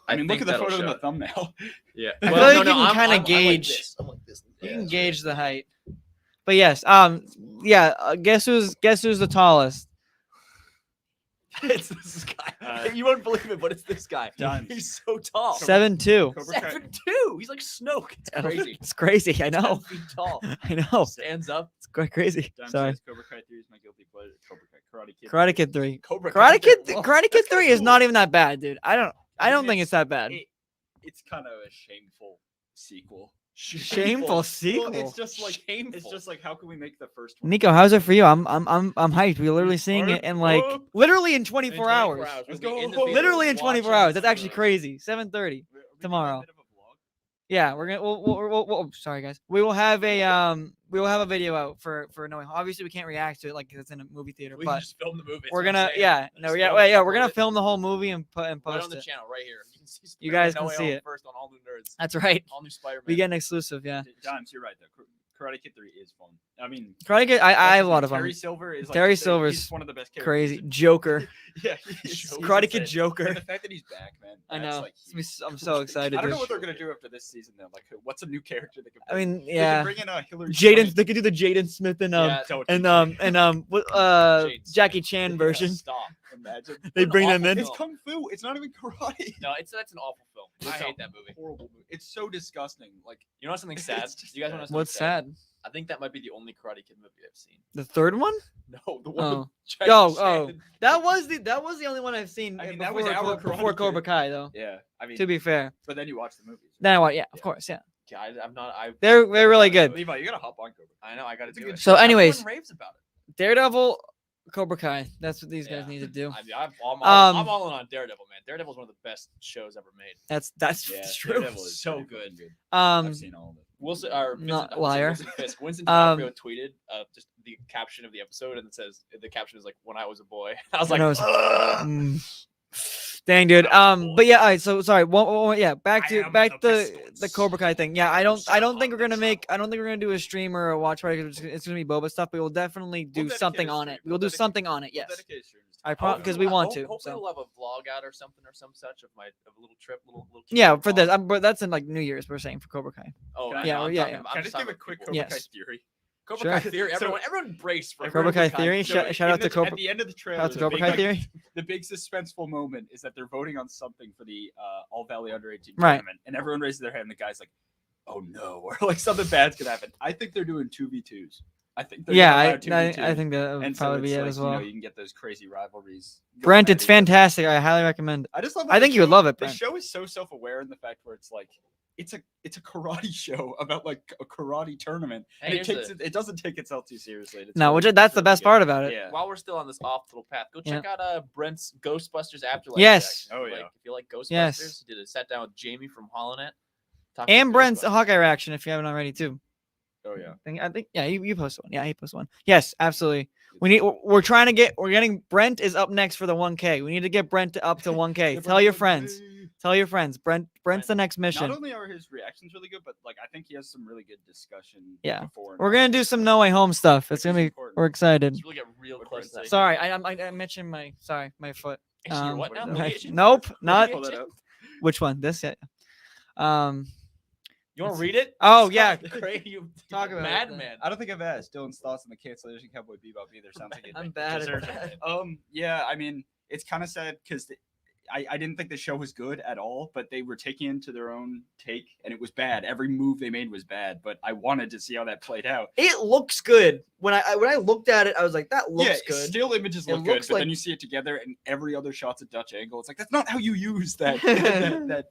I mean, look think at the that'll photo in show the it. thumbnail. Yeah, I feel like you can I'm- kinda I'm like gauge- this. I'm like this. you Yeah, can that's gauge the height. But yes, yeah. Guess who's the tallest? It's this guy. Uh, You won't believe it, but it's this guy. Done. He's so tall. 7'2". Cobra Kai- 7'2". He's like Snoke. It's crazy. It's crazy. I 10 know. feet tall. I know. Stands up. It's quite crazy. Dime Sorry. says Cobra Kai 3 is my guilty pleasure. Cobra Kai, Karate Kid. Karate Kid 3. Cobra Karate Kid. Whoa, Karate Kid that's 3 kinda is cool. not even that bad, dude. I don't think it's that bad. It's kind of a shameful sequel. Shameful sequel. Well, it's just like Shameful. It's just like how can we make the first one? Nico, how's it for you? I'm hyped. We're literally seeing it in like Oh. literally in In 24 hours. Let's we'll be go. in the theater Literally in 24 watching hours. That's actually the- crazy. 7:30. Are we doing a tomorrow. bit of a vlog? Yeah, we're gonna. We'll sorry guys. We will have a video out for No Way Home. Obviously, we can't react to it like it's in a movie theater, We but just filmed the movie. we're that's what gonna I'm saying. yeah no Just yeah film wait, it, yeah we're gonna upload it film the whole movie and right post on the it. channel right here. You can see You Spider-Man guys No can Way see Home it. first on All New Nerds. That's right. All New Spider-Man. We get an exclusive. Yeah. Dimes, you're right though. Karate Kid 3 is fun. I mean, Karate Kid. I have a lot of Terry fun. Silver is like, Terry he's Silver's one of the best characters. Crazy Joker. Yeah, he's Karate Kid insane. Joker. And the fact that he's back, man. I that's, know. Like, It's I'm so excited. I don't know dude. what they're gonna do after this season though. Like, what's a new character they could? I mean, They could yeah. bring in Hillary. Jaden. They could do the Jaden Smith and Yeah, Jaden Jackie Chan version. Stop. Imagine. They What an bring them awful in. It's film. kung fu. It's not even karate. No, that's an awful film. I It's a hate that movie. Horrible movie. It's so disgusting. Like, You know something sad? It's just You guys want to know What's something sad? I think that might be the only Karate Kid movie I've seen. The third one? No, the one. Oh. with Jackie Oh. Chan. That was the only one I've seen I mean, before, that was our before Karate Cobra Kid. Kai though. yeah. I mean, To be fair, but then you watch the movies. then I watch. Yeah, of Yeah. course, yeah. Yeah, I'm not. They're really good. Levi, you gotta hop on Cobra. I know. I got to It's a do good it. So Everyone anyways- raves about it. Daredevil, Cobra Kai. That's what these guys Yeah. need to do. I'm all Um, all in on Daredevil, man. Daredevil's one of the best shows ever made. That's Yeah, true. Daredevil is So pretty fucking good. Um, I've seen all of it. Wilson, or Not Vincent, liar. Wilson Fisk. Winston Um, DiCaprio tweeted just the caption of the episode, and it says the caption is like "When I was a boy." I was When like, I was- "Ugh." Dang, dude. When I was a But boy. yeah. All right. So sorry. Yeah. Back I to am back the to best the Cobra Kai thing. Yeah. I don't think we're gonna make. Shadow. I don't think we're gonna do a stream or a watch party. It's gonna be Boba stuff. But we'll definitely do dedicate something a on stream. it. We'll We'll do dedicate- something on it. We'll Yes. dedicate streams to I Cobra promise Kai. because we want to. Hopefully, So. we'll have a vlog out or something or some such of a little trip, little. Yeah, trip for this. vlog. But that's in like New Year's. We're saying for Cobra Kai. Oh, Can I- I yeah, know, I'm yeah, talking yeah. about- Can I I'm just talking give a about quick people. Cobra Kai Yes. theory? Cobra Sure. Kai theory. So- Everyone brace for Cobra Kai Kai theory. So Shout out in to Cobra. At the end of the trailer, Shout out to the Cobra big, Kai like, theory. the big suspenseful moment is that they're voting on something for the All Valley Under 18 Right. tournament, and everyone raises their hand. And the guy's like, "Oh no!" or like something bad's gonna happen. I think they're doing 2v2s. I think they're Yeah, gonna I allow 2v2. think that would and so probably be it's it like, as well. you can get those crazy rivalries. going Brent, at it's each other. fantastic. I highly recommend it. I just love. I that think the you would show- love it, The Brent. show is so self-aware in the fact where it's like it's a karate show about like a karate tournament, Hey, and it here's takes it doesn't take itself too seriously. and it's No, really- which that's it's the really best good. part about it. Yeah. While we're still on this off little path, go check out Brent's Ghostbusters Afterlife. Yes. reaction. Oh, If you yeah. like, if you like Ghostbusters, Yes. he did a sat down with Jamie from Holonet. talking And about Brent's Ghostbusters. Hawkeye reaction, if you haven't already, too. Oh yeah. I think yeah, you posted one. Yeah, he posted one. Yes, absolutely. We're getting Brent is up next for the 1K. We need to get Brent up to 1K. Tell your friends. Tell your friends. Brent's the next Not mission. only are his reactions really good, but like I think he has some really good discussion. Yeah. Before and We're gonna do some No Way Home stuff. It's Which gonna is be. important. We're excited. Let's really get real What close Brent to that. said. Sorry, I mentioned my foot. Actually, you're what what now? is that? Litigation? Nope, Let me not pull that up. which one. This yeah. You want to read it? Oh, It's yeah. kinda Crazy. You Talk about it then. Madman. I don't think I've asked Dylan's thoughts on the cancellation Cowboy Bebop either. Sounds like it I'm bad at deserves that. it. Yeah, I mean, it's kind of sad because I didn't think the show was good at all, but they were taking into their own take, and it was bad. Every move they made was bad, but I wanted to see how that played out. It looks good. When I looked at it, I was like, that looks good. Still images It look good, looks but like- then you see it together, and every other shot's a Dutch angle. It's like that's not how you use that. that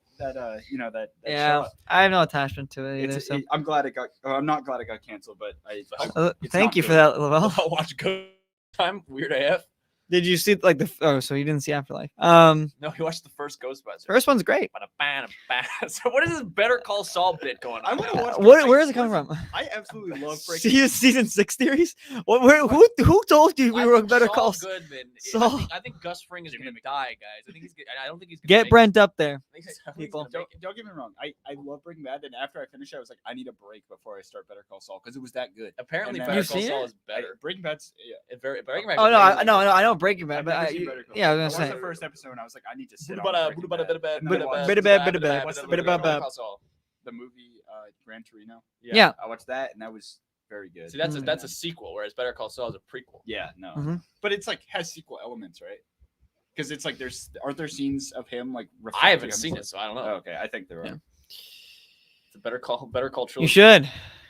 Yeah, shot. I have no attachment to it either. So I'm glad it got. I'm not glad it got canceled, but it's thank not you for good. that, Lavelle. I'll watch Go Time. Weird AF. Did you see like the? Oh, so you didn't see Afterlife? No, he watched the first Ghostbusters. First one's great. So what is this Better Call Saul bit going on? I want to now? watch. Where is it coming from? I absolutely love Breaking. Season 6 theories? Who told you we I were think Better Saul Call? Goodman. Saul. I think Gus Fring is going to die, guys. I think he's. I don't think he's going to Get Brent up there. people. Don't get me wrong. I love Breaking Bad, and after I finished, I was like, I need a break before I start Better Call Saul because it was that good. Apparently, And Better then- Call You've seen Saul it? is better. Breaking Bad's Breaking Bad Oh is no, amazing. I know Breaking Bad, I've but never I, seen Better Call yeah, I was Saul. gonna I say. watched the first episode, and I was like, I need to sit on Bada, Breaking bada, Bad. bada, bada, And then I bada, watched bada, bada, bada, bada, bada, what's the bada, movie? bada, bada, Call Saul. the movie Gran Torino. Yeah. I watched that, and that was very good. See, that's a sequel, whereas Better Call Saul is a prequel. Yeah, no, Mhm. but it's like has sequel elements, right? Because it's like aren't there scenes of him like? I haven't reflecting on seen his it, so I don't know. life? Oh, okay, I think there are. Yeah. It's a Better Call trilogy.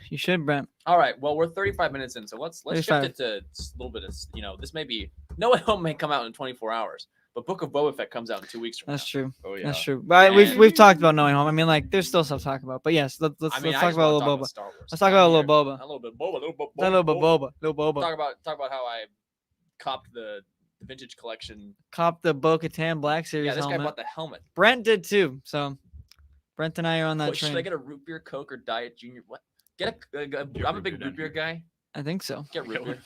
You should, Brent. All right. Well, we're 35 minutes in, so let's shift 35. it to a little bit of this may be No Way Home may come out in 24 hours, but Book of Boba Fett comes out in 2 weeks from That's now. true. Oh yeah. That's true. But we've talked about knowing home. I mean, like, there's still stuff to talk about. But yes, let's I mean, talk I about just a wanna little talk Boba. about Star Wars. Let's talk about a little Boba. A little bit Boba. A little bit Boba. Little Boba. Talk about how I copped the vintage collection. Cop the Bo-Katan Black Series Yeah, this guy helmet. bought the helmet. Brent did too. So Brent and I are on that Wait, should I train. get a root beer, Coke, or Diet Junior? What? I'm a big root beer guy. I think so. Get root beer.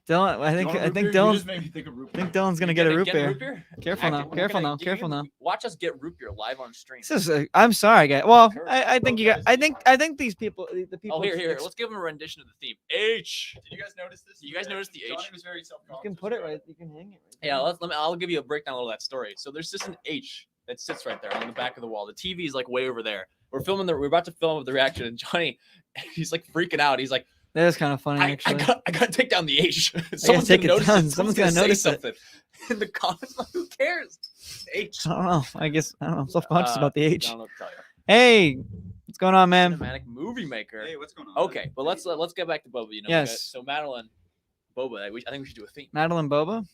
Dylan, I think Dylan's. made me think of root I think Dylan's gonna get a root Get beer. Careful now. We're Careful gonna- now. Careful now. Watch us get root beer live on stream. This is. I'm sorry, guys. Well, Sure. I think you got. I think these people. The people. Oh, here. Let's give them a rendition of the theme. H. Did you guys notice this? You guys notice the Johnny H? was very You self-conscious. can put it right. You can hang it right. Yeah, I'll give you a breakdown a little of that story. So there's just an H that sits right there on the back of the wall. The TV is like way over there. We're about to film the reaction, and Johnny, he's like freaking out. He's like, That is kind of funny, I actually. gotta take down the H. Someone's take gonna it notice down. it. Someone's gonna say notice it. something. In the comments, like, who cares? H. I don't know. I guess I don't know. I'm self-conscious about the I H. don't know what to tell you. Hey, what's going on, man? Cinematic movie maker. Hey, what's going on? Okay, but let's get back to Boba. You know, Yes. so Madeline, Boba. I think we should do a theme. Madeline Boba?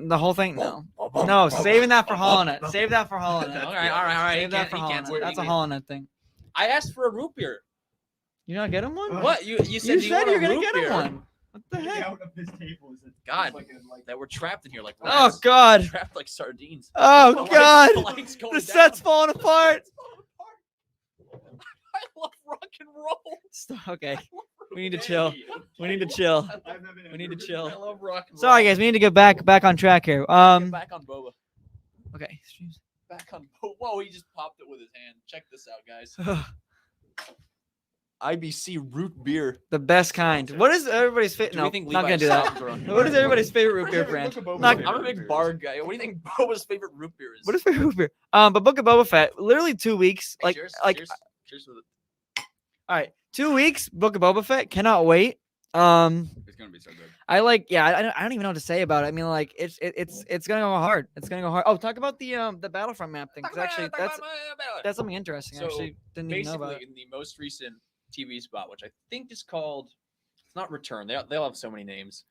The whole thing? No. No, saving that for HoloNet. Save that for HoloNet. All right. Save that for HoloNet. That's a HoloNet thing. I asked for a root beer. You not get him one? What you said? You you said want you're a gonna root get beer him one. What the Getting heck? out of this table is God. like That we're trapped in here like Oh rats. God. Trapped like sardines. Oh The God. lights going The down. set's falling apart. It's falling apart. I love rock and roll. Stop. Okay. We need to chill. We need to chill. We need to I chill. love rock and roll. Sorry, guys. We need to get back on track here. Get back on Boba. Okay. Back on Boba. Whoa, he just popped it with his hand. Check this out, guys. IBC root beer. The best kind. What is everybody's favorite? Do No, we think not Levi gonna do that. Southam's around here? What is everybody's favorite root beer brand? Not- I'm a big bar guy. What do you think Boba's favorite root beer is? What is favorite root beer? But Book of Boba Fett, literally 2 weeks. Hey, Like, cheers, like, cheers, cheers with it. all right, 2 weeks. Book of Boba Fett. Cannot wait. It's gonna be so good. I like. Yeah, I don't even know what to say about it. I mean, like, it's gonna go hard. It's gonna go hard. Oh, talk about the Battlefront map thing. 'Cause actually, that's something interesting. I So, actually didn't even know about basically it. in the most recent TV spot, which I think is called, it's not Return. They'll have so many names.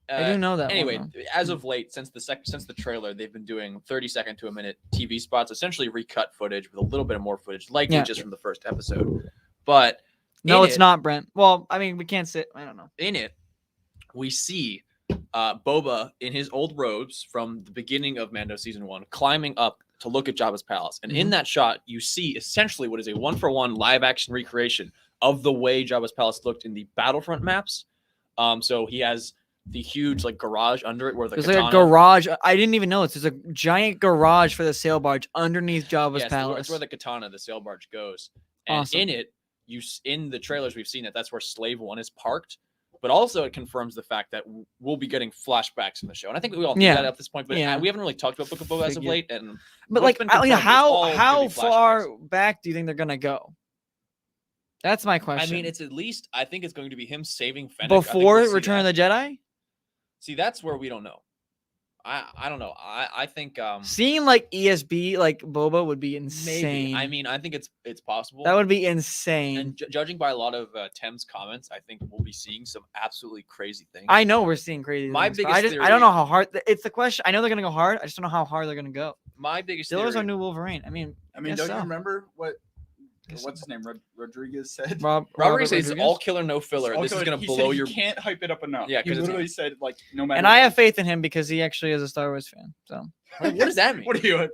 I do know that. one, Anyway, though. as of late, since the trailer, they've been doing 30-second to a minute TV spots, essentially recut footage with a little bit of more footage, likely Yeah. just from the first episode. But no, in it's it- not Brent. Well, I mean, we can't sit. I don't know. In it, we see Boba in his old robes from the beginning of Mando season 1, climbing up to look at Jabba's palace. And in that shot, you see essentially what is a 1-for-1 live action recreation of the way Jabba's palace looked in the Battlefront maps. So he has the huge like garage under it where the There's katana, like a garage. I didn't even know this. There's a giant garage for the sail barge underneath Jabba's it's palace. where the katana, the sail barge, goes. And Awesome. in it, in the trailers we've seen that's where Slave 1 is parked. But also it confirms the fact that we'll be getting flashbacks in the show. And I think we all knew Yeah. that at this point, but Yeah. we haven't really talked about Book of Boba as of Figured. late. And But what's like, been I mean, confirmed is all gonna how be far flashbacks. back do you think they're gonna go? That's my I question. mean, it's at least, I think it's going to be him saving Fennec. I think before we'll see Return that. of the Jedi. See, that's where we don't know. I don't know. I think Seeing like ESB like Boba would be insane. maybe. I mean, I think it's possible. That would be insane. and judging by a lot of Tem's comments, I think we'll be seeing some absolutely crazy things. I know we're seeing crazy. My things, but I biggest I don't theory- know how hard. It's the question. I know they're gonna go hard. I just don't know how hard they're gonna go. My biggest Diller's theory, our new Wolverine. I mean, don't guess you so. remember what's his name? Rodriguez said. Robert Robert says Rodriguez. all killer, no filler. All This is good. gonna He blow said your. You can't hype it up enough. Yeah, he 'cause it's- literally said like no matter. And I have faith in him because he actually is a Star Wars fan. So What does that mean? What are you, a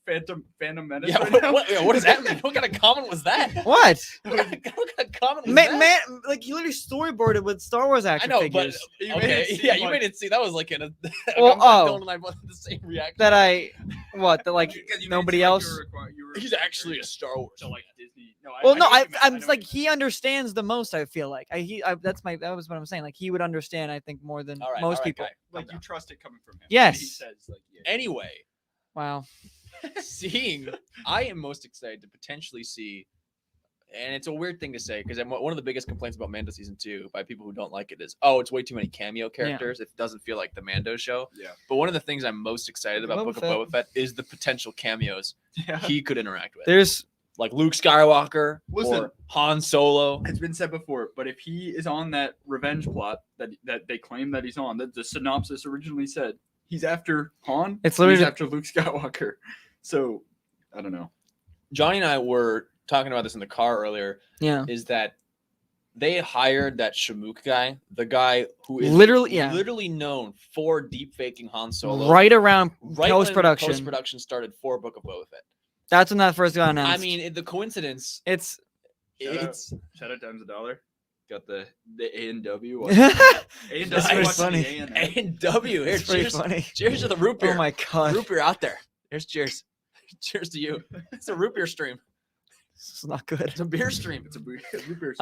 Phantom Menace? Yeah, right now? what does that mean? What kind of comment was that? what? What kind of comment was Man, that? like he literally storyboarded with Star Wars I action know, figures but You made okay, it seem yeah, you like- made it see that was like in a. Well, Dylan and I both had the same reaction. that like Because you made it nobody seem like else. you were He's actually a Star Wars. So like Disney. No, Well, I no, know what you meant. I I'm know just what like you he understands the most. I feel like that was what I'm saying. Like he would understand. I think more than All right, most all right, people. Kai, calm like you down. trust it coming from him. Yes. He says like yeah. Anyway, Wow. I am most excited to potentially see, and it's a weird thing to say because one of the biggest complaints about Mando season 2 by people who don't like it is, oh, it's way too many cameo characters. It doesn't feel like the Mando show. Yeah. But one of the things I'm most excited about Boba Book of Boba Fett is the potential cameos Yeah. he could interact with, There's like Luke Skywalker Listen. or Han Solo. It's been said before, but if he is on that revenge plot that they claim that he's on, that the synopsis originally said he's after Han. It's and he's literally- after Luke Skywalker. So I don't know. Johnny and I were talking about this in the car earlier. yeah. Is that they hired that Shamook guy, the guy who is Literally known for deep faking Han Solo. Right around Right post production. Post production started for Book of Boba Fett. That's when that first got announced. I mean, the coincidence. it's It's Shout out times $1. Got the A&W. That's That's pretty watching funny. the A&M. A&W. Here, it's pretty cheers. funny. Cheers to the root beer. Oh my god. Root beer out there. Here's cheers. Cheers to you. It's a root beer stream. This is not good. It's a beer stream. It's a root beer.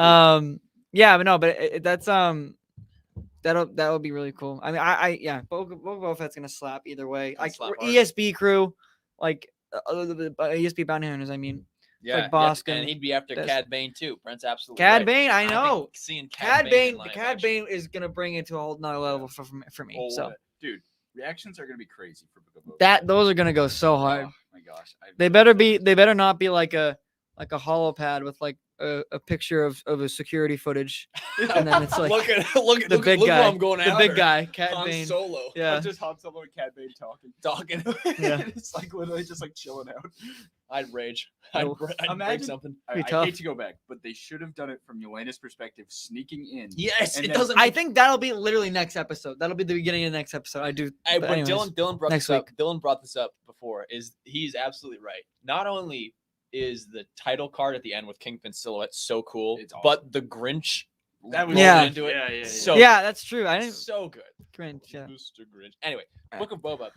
Yeah, but no, but that's that would be really cool. I mean, yeah, Boba Fett's gonna slap either way. It'll Like slap hard. ESB crew, like ESB bounty hunters. I mean, Yeah. Boston. And he'd be after That's- Cad Bane too. Brent's absolutely Cad right. Bane. I think know. seeing Cad in Bane. live Cad action- Bane is gonna bring it to a whole nother level for me. Oh, So dude, reactions are gonna be crazy for Book of Boba that Fett. those are gonna go so hard. Oh my gosh. They better not be like a hollow pad with like a picture of a security footage, and then it's like look at the big look guy, who I'm going the after. big guy, Cad Han Bane. Solo. Yeah, Just Han Solo and Cad Bane talking. talking. It's like literally just like chilling out. I'd rage. I'd, No. I'd break Imagine- something. Be I tough. hate to go back, but they should have done it from Yelena's perspective, sneaking in. Yes, And it then- doesn't. I think that'll be literally next episode. That'll be the beginning of the next episode. I do. Hey, but but anyways. Dylan brought next this up. Dylan brought this up before. He's absolutely right. Not only is the title card at the end with Kingpin silhouette so cool, It's awesome. but the Grinch That was rolled Yeah. into it. Yeah. So Yeah, that's true. I didn't. so good. Cringe. Yeah. Mr. Grinch. Anyway, Alright. Book of Boba.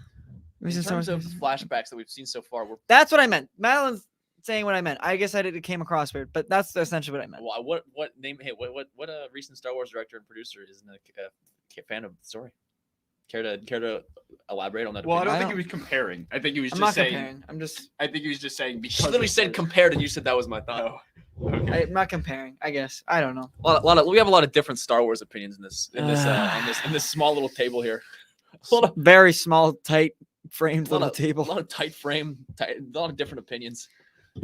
We In said so terms much- of flashbacks that we've seen so far, we're That's what I meant. Madeline's saying what I meant. I guess it came across weird, but that's essentially what I meant. well, what name? Hey, what a recent Star Wars director and producer isn't a fan of the story? Care to elaborate on that? Well, I opinion? don't think he was comparing. I think he was I'm just not saying. comparing. I'm just. I think he was just saying because She literally of said the- compared, and you said that was my thought. Oh, okay. I'm not comparing. I guess. I don't know. We have a lot of different Star Wars opinions in this small little table here. A lot of, Very small, tight framed lot little of- table. a lot of tight frame, a lot of different opinions.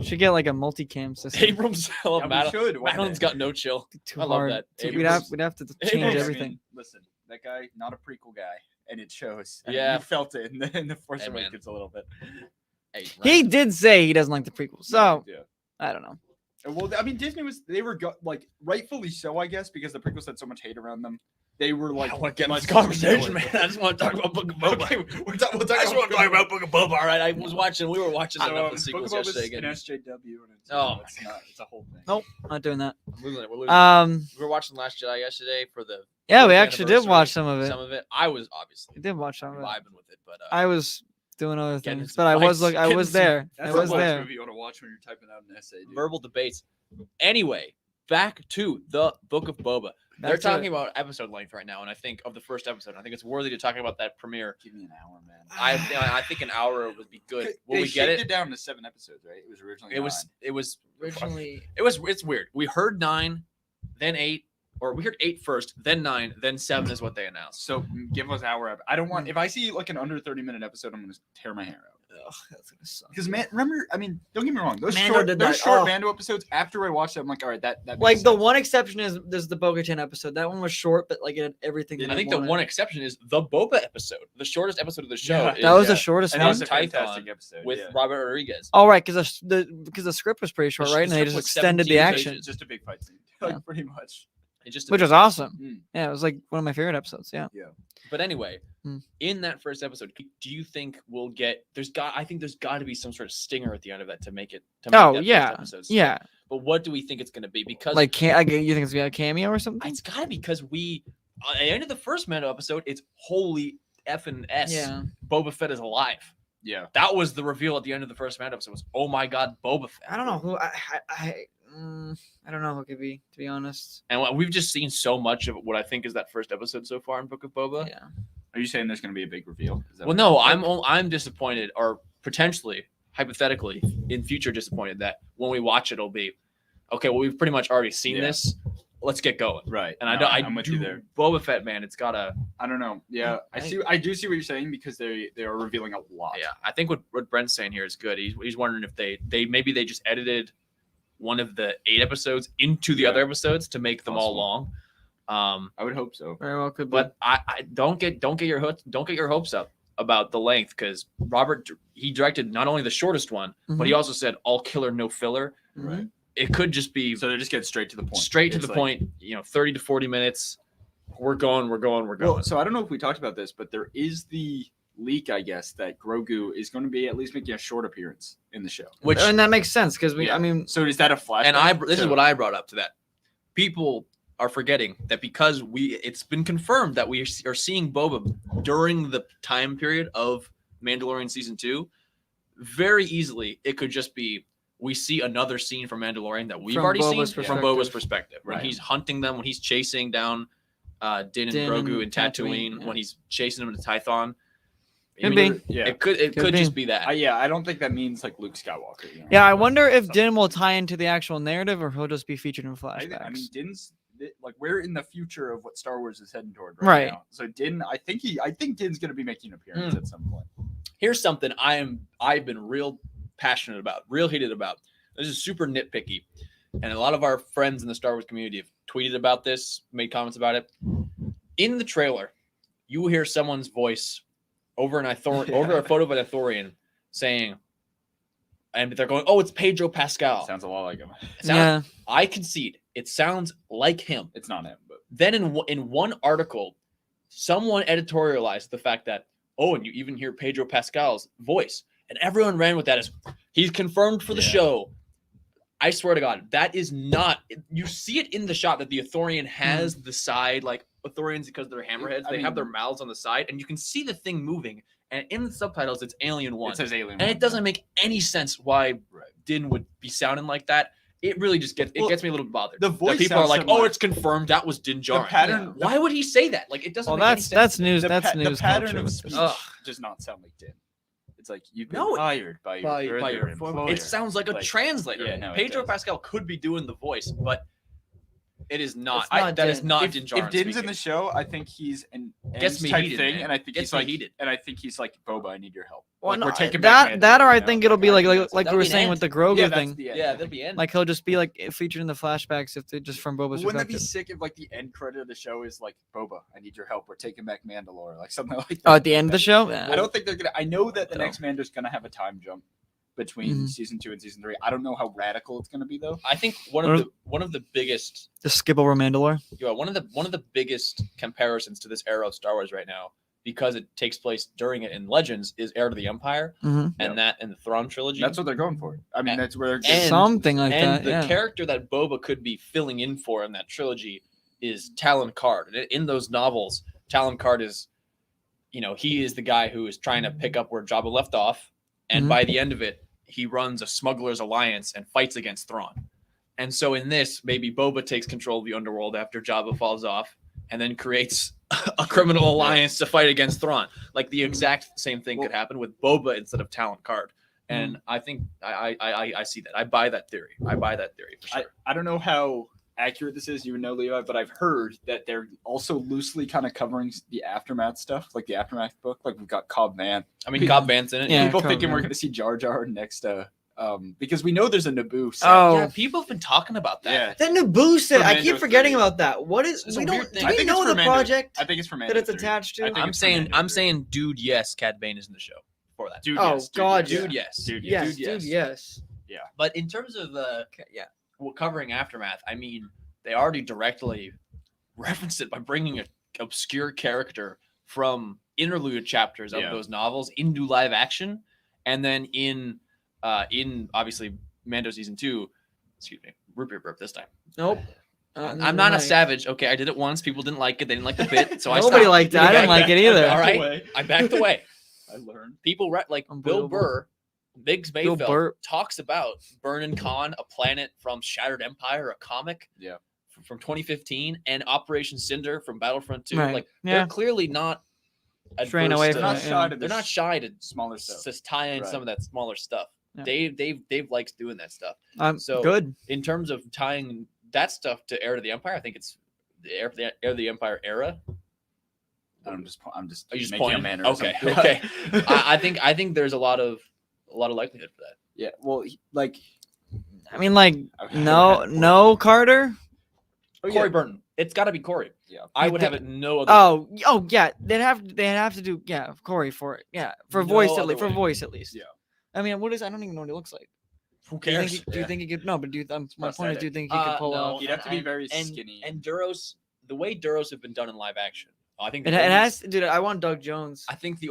Should get like a multicam system. Abrams, I love Yeah, we should one Madeline's day. got no chill. Too I love hard. that. We'd Abrams- have to Abrams- change I mean, everything. Listen, that guy, not a prequel guy, and it shows. I mean, Yeah. you felt it in the Force Hey, man. Awakens a little bit. Hey, He did say he doesn't like the prequel, so yeah. I don't know. Well, I mean, Disney they were like rightfully so, I guess, because the prequels had so much hate around them. They were like, I want to get in let's this conversation, just man. I just want to talk about Book of Boba. Okay, we'll talk I just want to talk about Book of Boba. All right, we were watching So, enough of the Book sequels of Boba's yesterday an again. SJW, and it's, Oh, it's not. It's a whole thing. Nope. Not doing that. We're losing it. We're losing it. We We were watching Last Jedi yesterday for the yeah, we 4th actually did anniversary. watch some of it. Some of it. I was obviously We did watch some of it. vibing with it, but I was doing other Getting things, some but I was fights, I getting was some- there. That's I the was last there. movie you want to watch when you're typing out an essay. Dude. verbal debates. Anyway, back to the Book of Boba. They're Back to talking it. about episode length right now, and I think of the first episode, I think it's worthy to talk about that premiere. Give me an hour, man. I think an hour would be good. Will They we get shaped it? it down to 7 episodes, right? It was originally. It was Originally, it's weird. We heard 9, then 8, or we heard 8 first, then 9, then 7 is what they announced. So give us our. I don't want if I see like an under 30-minute episode, I'm gonna tear my hair out. Ugh, that's gonna suck. Because man, remember, I mean, don't get me wrong. Those Mando short, did those that. short Oh. Mando episodes. After I watched it, I'm like, all right, that makes Like the sense. one exception is there's the Bo-Katan episode. That one was short, but like it had everything. that I I think the wanted. one exception is the Boba episode, the shortest episode of the show. Yeah. is that was yeah. the shortest And one. that was a Tython fantastic episode with yeah. Robert Rodriguez. Oh right, because the script was pretty short, The right? And they script just was extended the 17 action, pages. Just a big fight scene, Yeah. like pretty much. It just which was awesome. Mm. Yeah, it was like one of my favorite episodes. Yeah. But anyway, Hmm. in that first episode, do you think we'll get? I think there's got to be some sort of stinger at the end of that to make it. To make Oh that yeah, first episode stick. yeah. But what do we think it's going to be? Because Like, you think it's gonna be a cameo or something? it's got to be because we at the end of the first Mando episode, it's holy effing s. Yeah. Boba Fett is alive. Yeah. That was the reveal at the end of the first Mando episode. Was oh my god, Boba Fett. I don't know who I don't know who it could be, to be honest. And we've just seen so much of what I think is that first episode so far in Book of Boba. Yeah. Are you saying there's going to be a big reveal? Is that Well, what no, I'm disappointed, or potentially, hypothetically, in future disappointed that when we watch it, it'll be okay. Well, we've pretty much already seen Yeah. this. Let's get going. Right. And No, I I'm with you there. Boba Fett, man, it's gotta. I don't know. Yeah, I do see what you're saying because they are revealing a lot. Yeah, I think what Brent's saying here is good. He's wondering if they maybe they just edited one of the 8 episodes into the Yeah. other episodes to make them all Possible. long. I would hope so. Very well could be. But I don't get your hopes up about the length because Robert he directed not only the shortest one, but he also said all killer no filler. Right. It could just be So they're just getting straight to the point. straight to It's the like- point. 30 to 40 minutes. We're going. Well, so I don't know if we talked about this, but there is the leak, I guess, that Grogu is going to be at least making a short appearance in the show. Which and that makes sense because Yeah. I mean, So is that a flashback? and this is what I brought up to that. People are forgetting that because it's been confirmed that we are seeing Boba during the time period of Mandalorian season 2. Very easily, it could just be we see another scene from Mandalorian that we've From already Boba's seen from perspective. Boba's perspective. When Right. he's hunting them, when he's chasing down Din and Din Grogu and and Tatooine, Tatooine, yeah. when he's chasing them to Tython. Could be. Yeah. It could Could be. just be that. I don't think that means like Luke Skywalker. yeah, I wonder if Something. Din will tie into the actual narrative or he'll just be featured in flashbacks. I mean, Din's like we're in the future of what Star Wars is heading toward Right. now. So Din, I think Din's going to be making an appearance at some point. Here's something I've been real passionate about, real heated about. This is super nitpicky, and a lot of our friends in the Star Wars community have tweeted about this, made comments about it. In the trailer, you will hear someone's voice over a photo of an Ithorian saying, and they're going, "Oh, it's Pedro Pascal." Sounds a lot like him. yeah, I concede it sounds like him. It's not him, but Then in one article, someone editorialized the fact that, oh, and you even hear Pedro Pascal's voice, and everyone ran with that as he's confirmed for the Yeah. show. I swear to God, that is not. You see it in the shot that the Ithorian has the side, like Ithorians because they're hammerheads, I they have mean- their mouths on the side, and you can see the thing moving. And in the subtitles, it's Alien One, it says Alien. and it One. doesn't make any sense why Right. Din would be sounding like that. It really just gets Well, me a little bothered. the That voice people are sounds like, similar. "Oh, it's confirmed that was Din The Djarin." pattern. Why would he say that? Like, it doesn't. well, make any that's sense. news. The, That's the news pattern culture. of speech Ugh. does not sound like Din. It's like you've No, been hired by your by your employer. It sounds like a Like, translator. yeah, no, it Pedro does. Pascal could be doing the voice, but it is not. It's not That is Din. not if, Din if Djarin Din's in speaking. the show, I think he's an Gets Ends me type heated, thing, man. and I think Gets he's me like, heated. and I think he's like, Boba, I need your help. Well, Like, no, we're taking back that, or I Mandalore think now. it'll be like that's- we that'll were be saying the with the end. Grogu yeah, that's thing. the end. Yeah, that'll be end. Like he'll just be like featured in the flashbacks if they just from Boba's Wouldn't that be perspective. sick if like the end credit of the show is like Boba, I need your help. We're taking back Mandalore, like something like that. Oh, at the end of the show. Yeah. I don't think they're gonna. I know that the No. next Mando's gonna have a time jump between Mhm. season 2 and season 3. I don't know how radical it's gonna be though. I think one of the biggest The skip over Mandalore. one of the biggest comparisons to this era of Star Wars right now, because it takes place during it in Legends, is Heir to the Empire Mhm. and that and the Thrawn trilogy. That's what they're going for. I mean, And- that's where and- Something like and that. the Yeah. character that Boba could be filling in for in that trilogy is Talon Card. And in those novels, Talon Card is, he is the guy who is trying to pick up where Jabba left off, and Mhm. by the end of it, he runs a smuggler's alliance and fights against Thrawn. And so in this, maybe Boba takes control of the underworld after Jabba falls off, and then creates a criminal alliance to fight against Thrawn. Like the exact same thing could happen with Boba instead of Talon Card. And I think I see that. I buy that theory. For sure. I don't know how accurate this is, you would know, Levi, but I've heard that they're also loosely kind of covering the Aftermath stuff, like the Aftermath book. Like we've got Cobb Vanth. I mean, Cobb Vanth's in it. Yeah, People Cobb thinking we're Vanth. going to see Jar Jar next, because we know there's a Naboo set. Oh, Yeah, people have been talking about that. Yeah. That Naboo set, I keep Mando forgetting 3. about that. What is? It's a We weird don't. thing. Do I we think it's know for the Mando. project I think it's for Mando that it's 3. attached to? I think I'm it's for saying, Mando I'm 3. saying, dude, yes, Cad Bane is in the show for that. Dude, Oh, yes, God, Dude, yes. Dude, yes, dude, dude, yes. yes. But in terms of covering Aftermath, I mean, they already directly referenced it by bringing an obscure character from interlude chapters of Yeah. those novels into live action, and then in obviously Mando season 2, excuse me, root beer burp this time. Nope. I'm not a savage. Okay, I did it once. People didn't like it. They didn't like the bit, so I Nobody stopped. liked it. I didn't like it either. All right, I backed away. I learned. People like Bill Unbelievable. Burr, Biggs Bill Mayfeld Burr. talks about Burnin' Khan, a planet from Shattered Empire, a comic from 2015, and Operation Cinder from Battlefront 2. Right. Like Yeah. they're clearly not Straying adverse away to- from They're not it, yeah. shy to They're not this shy to smaller stuff. just tie in Right. some of that smaller stuff. Yeah. Dave likes doing that stuff. So- Good. In terms of tying that stuff to Heir to the Empire, I think it's the Heir to the Empire era. I'm just Are you just making a pointing? mannerism. Okay, okay. I think there's a lot of likelihood for that. Yeah, well, like I mean, like, Okay. no Carter. Corey Burton. It's got to be Corey. Yeah. I You would think- have it no other. Oh, yeah. They'd have to do Corey for it. Yeah, for No voice at other least. For way. voice at least. Yeah. I mean, what is? I don't even know what he looks like. Who Do you cares? think? Do you think he could? No, but my point is, do you think he could pull off? He'd have to be very skinny. And Duros, the way Duros have been done in live action, I think It the only- has, dude. I want Doug Jones. I think the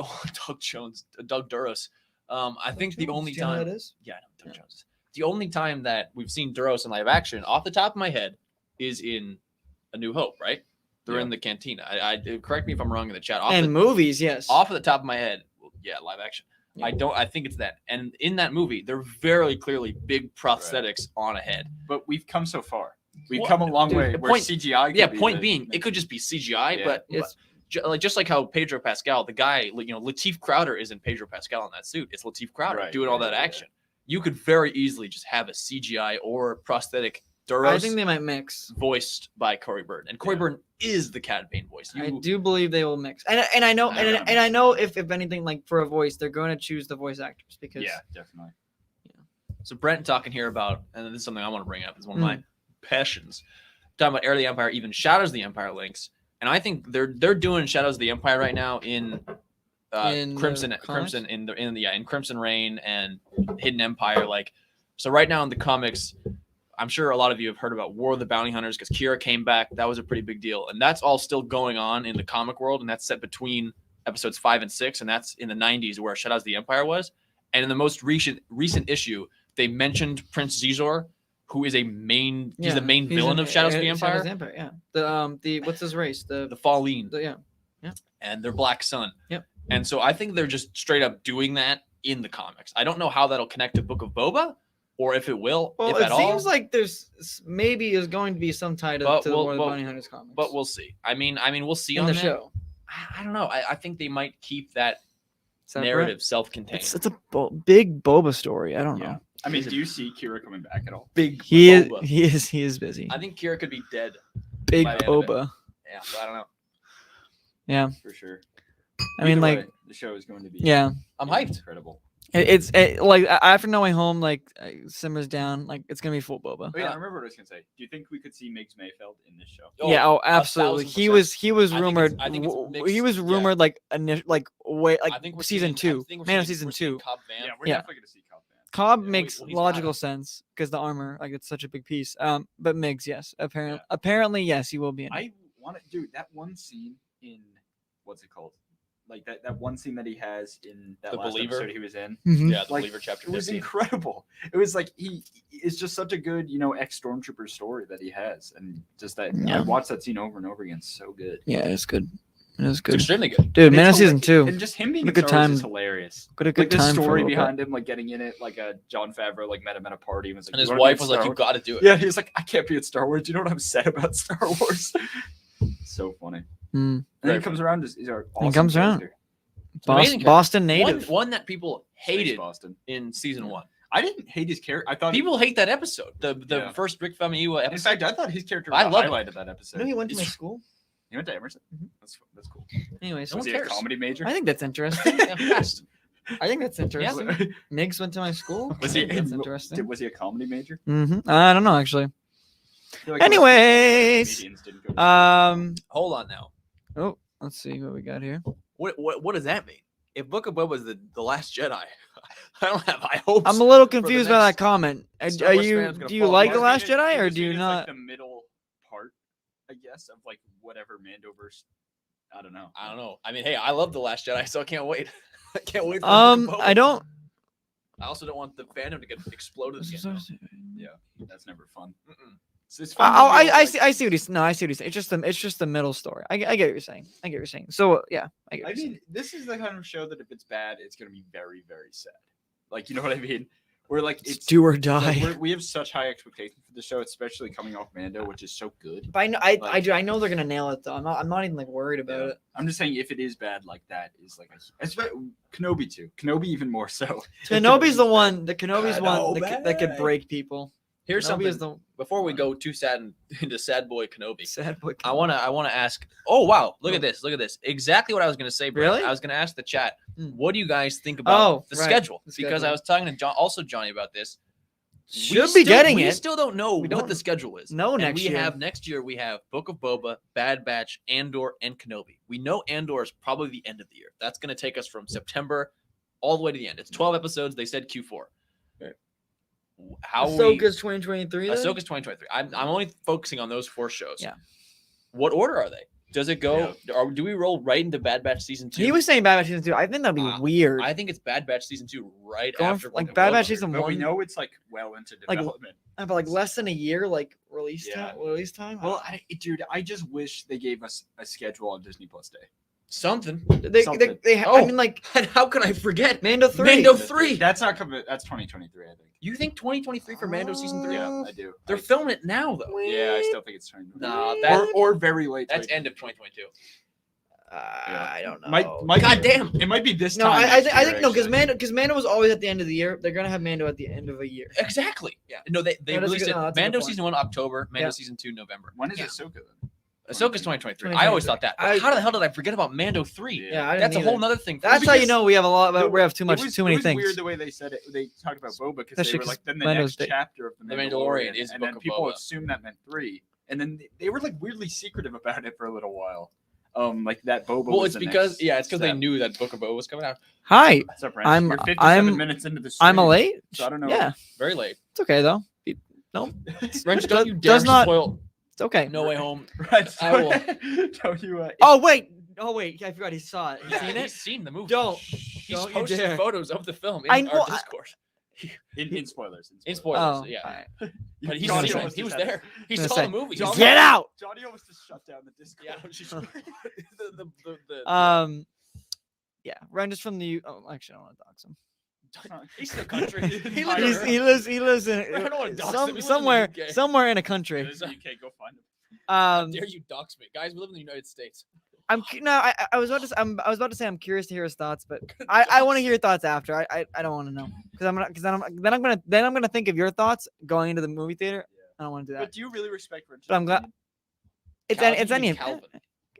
Doug Duros. I think the only Do you know who time. that is? Yeah, I know Doug Jones. The only time that we've seen Duros in live action, off the top of my head, is in A New Hope. Right? They're Yeah. in the cantina. I correct me if I'm wrong in the chat. And movies, yes. Off of the top of my head, yeah, live action. I think it's that. And in that movie, they're very clearly big prosthetics on a head. But we've come so far. We've Well, come a long dude, way. the Where point- CGI. Yeah, could point the being, it next- could just be CGI, Yeah. but It's- just like how Pedro Pascal, the guy, Lateef Crowder isn't Pedro Pascal in that suit. It's Lateef Crowder Right, doing all that right, action. You could very easily just have a CGI or prosthetic I Duros think they might mix. voiced by Corey Burton, and Corey Yeah. Burton is the Cad Bane voice. I do believe they will mix, and I know, They're gonna and I know if anything, like for a voice, they're going to choose the voice actors because Yeah, definitely. So Brent talking here about, and this is something I want to bring up. It's one of Hmm. my passions. Talking about Heir to the Empire, even Shadows of the Empire links, and I think they're doing Shadows of the Empire right now in In the Crimson comics? in Crimson Reign and Hidden Empire. Like, so right now in the comics, I'm sure a lot of you have heard about War of the Bounty Hunters because Kira came back. That was a pretty big deal, and that's all still going on in the comic world, and that's set between episodes 5 and 6, and that's in the 90s where Shadows of the Empire was. And in the most recent issue, they mentioned Prince Zizor, who is he's the main villain of Shadows of the Empire, Yeah. The what's his race? the Falleen, Yeah. and their Black Sun. Yep. And so I think they're just straight up doing that in the comics. I don't know how that'll connect to Book of Boba, or if it will, Well, if it at seems all. like there's maybe is going to be some tie to, But to the we'll- War of the well, Bounty Hunters comics. But we'll see. I mean, we'll see in on the that. show. I don't know. I think they might keep that Separate. narrative self-contained. It's a big Boba story. I don't Yeah. know. I mean, do you see Kira coming back at all? Big He Boba. is busy. I think Kira could be dead. Big by the end of it. Boba. Yeah, but I don't know. Yeah. For sure. I mean, Either like, way, the show is going to be. yeah. I'm hyped. Incredible. It's like after No Way Home, like simmers down. Like it's gonna be full Boba. Oh, yeah, I remember what I was gonna say. Do you think we could see Miggs Mayfeld in this show? Yeah. Oh, absolutely. 1000%. He was I think it's- rumored. I think it's He mixed, was yeah. rumored like way I like think we're season seeing, I 2. think we're Man of seeing- season we're seeing 2. Yeah, Cobb Vanth. we're Yeah. definitely gonna see Cobb Vanth. Cobb Yeah, makes well, he's logical got sense because the armor, like it's such a big piece. But Miggs, yes, apparently, yes, he will be in it. I want to, dude. That one scene in what's it called? Like that one scene that he has in that The last Believer? episode he was in. Mhm. Yeah, the Like, Believer chapter It was 15. incredible. It was like it's just such a good, ex stormtrooper story that he has, and just that Yeah. I watched that scene over and over again. So good. Yeah, it's good. It is It's good, extremely good. dude. And Man of it's season hilarious. 2. and just him being What a in good Star Wars is time. hilarious. What a good Like the time for story Boba. behind him, like getting in it, like a John Favreau, like met him at a party and was like, And his "You wanna be wife in was like, Star "You Wars?" got to do it." Yeah, he was like, I can't be at Star Wars. Do you know what I'm sad about Star Wars? So funny. Mm. And then Very he comes around. He's our He awesome comes around. character. Amazing character. Boston native. One that people Space hated Boston. in season 1. I didn't hate his character. I thought People hate that episode. The Yeah. first Rick Famuyiwa In episode. fact, I thought his character I was loved the it. highlight of that episode. You know, he went to my It's- school. He went to Emerson. Mhm. That's cool. Anyways, No Was one he a cares. comedy major? I think that's interesting. Yeah, fast. I think that's interesting. was Migs went to my school. Was I he? think that's interesting. Was he a comedy major? I don't know actually. I feel like most Anyways, comedians didn't go to Hold on now. oh, let's see what we got here. What does that mean? If Book of Boba was the Last Jedi, I don't have high hopes. I'm a little for the confused by that next comment. Star Are Wars you? fan's gonna Do you fall like the apart. Last Jedi or do you It's not? Like the middle part, I guess, of like whatever Mandoverse. I don't know. I don't know. I mean, hey, I love the Last Jedi, so I can't wait. I can't wait. For the Book of Boba. I don't. I also don't want the fandom to get exploded again. though. That's never fun. Mm-mm. It's fun to Oh, be able to, I like- see. I see what he's. No, I see what he's saying. It's just the middle story. I get what you're saying. I get what you're saying. So yeah, I get. What I you're saying. mean, this is the kind of show that if it's bad, it's gonna be very, very sad. Like, you know what I mean? We're like, It's it's do or like, die. we have such high expectations for the show, especially coming off Mando, which is so good. But I know, I like- do. I know they're gonna nail it though. I'm not even like worried about Yeah. it. I'm just saying, if it is bad, like that is like Kenobi too. Kenobi even more so. Kenobi's the one. The Kenobi's I one know, that could man. break people. Here's Kenobi something. is the Before we go too sad into sad boy Kenobi, sad boy. I wanna ask. Oh wow, look at this! Look at this! Exactly what I was gonna say, Brett. Really? I was gonna ask the chat. Mm. What do you guys think about Oh, the right, schedule? the Because I schedule. was talking to Johnny about this. Should be getting we it. still don't know We what don't the schedule is. know And next we year. have next year. We have Book of Boba, Bad Batch, Andor, and Kenobi. We know Andor is probably the end of the year. That's going to take us from September all the way to the end. It's 12 episodes. They said Q4. Right. How Ahsoka's 2023. then? Ahsoka's 2023. I'm only focusing on those 4 shows. Yeah. What order are they? Does it go? Or do we roll right into Bad Batch season 2? He was saying Bad Batch season 2. I think that'd be weird. I think it's Bad Batch season 2 right Going after f- like Book of Bad Boba. Batch season But we 1. know it's like well into Like, development. But like less than a year, like release Yeah. time. Release time. Well, dude, I just wish they gave us a schedule on Disney Plus Day. Something. they something. I Oh. mean, like And how can I forget? Mando 3. Mando 3. That's not coming. That's 2023, I think. You think 2023 for Mando season 3? Yeah, I do. They're filming it now though. Yeah, I still think it's 2023. Nah, that or very late. that's end of 2022. I don't know. Might God be- damn. It might be this No, time. I next think year, no, because actually. Mando was always at the end of the year. They're gonna have Mando at the end of a year. Exactly. Yeah. No, they No, that's a released good- it. no, that's a good Mando point. season 1 October. Mando Yeah. season 2 November. When is Yeah. Ahsoka then? Ahsoka's 2023. I always thought that. But 2023. how the hell did I forget about Mando 3? Yeah, I didn't That's a whole either. nother thing. That's how you because know we have a lot. the- We have too It much, was- too many it was things. weird the way they said it. They talked about Boba because they Especially were like, 'cause then the Mando's next day. chapter of the The Mandalorian is and Book then of people Boba. assumed that meant 3, and then they were like weirdly secretive about it for a little while. Like that Boba. Well, was it's the because next they step. knew that Book of Boba was coming out Hi, What's up, Brandon? I'm- You're 57 I'm- minutes into the stream. I'm a late. So I don't know. Yeah, very late. it's okay though. No, Wrench, Does- don't you dare does not- spoil it's okay. No Way Home. Right. I will- Don't you? Oh wait, I forgot he saw it. You Yeah, seen he's it? seen the movie. Don't He's you posted dare. photos of the film in I know, our I- Discord. in spoilers. In spoilers, Oh, yeah. alright. But he's Johnny seen it. almost He was just had- there. He Gonna saw say, the movie. Johnny- Get out. Johnny almost just shut down the Discord. Yeah. she's- the- Yeah, Ren is from the. Oh, actually, I don't want to dox him. He's in the country. He He's- lives He lives in I don't wanna dox him. He lives in the somewhere UK. somewhere in a country. It is the UK, go find him. Dare you dox me, guys? We live in the United States. I was about to. I was about to say I'm curious to hear his thoughts, but I want to hear your thoughts after. I don't want to know because then I'm gonna think of your thoughts going into the movie theater. I don't want to do that. But do you really respect Richard? But I'm glad it's Calvin, it's you any. mean Calvin.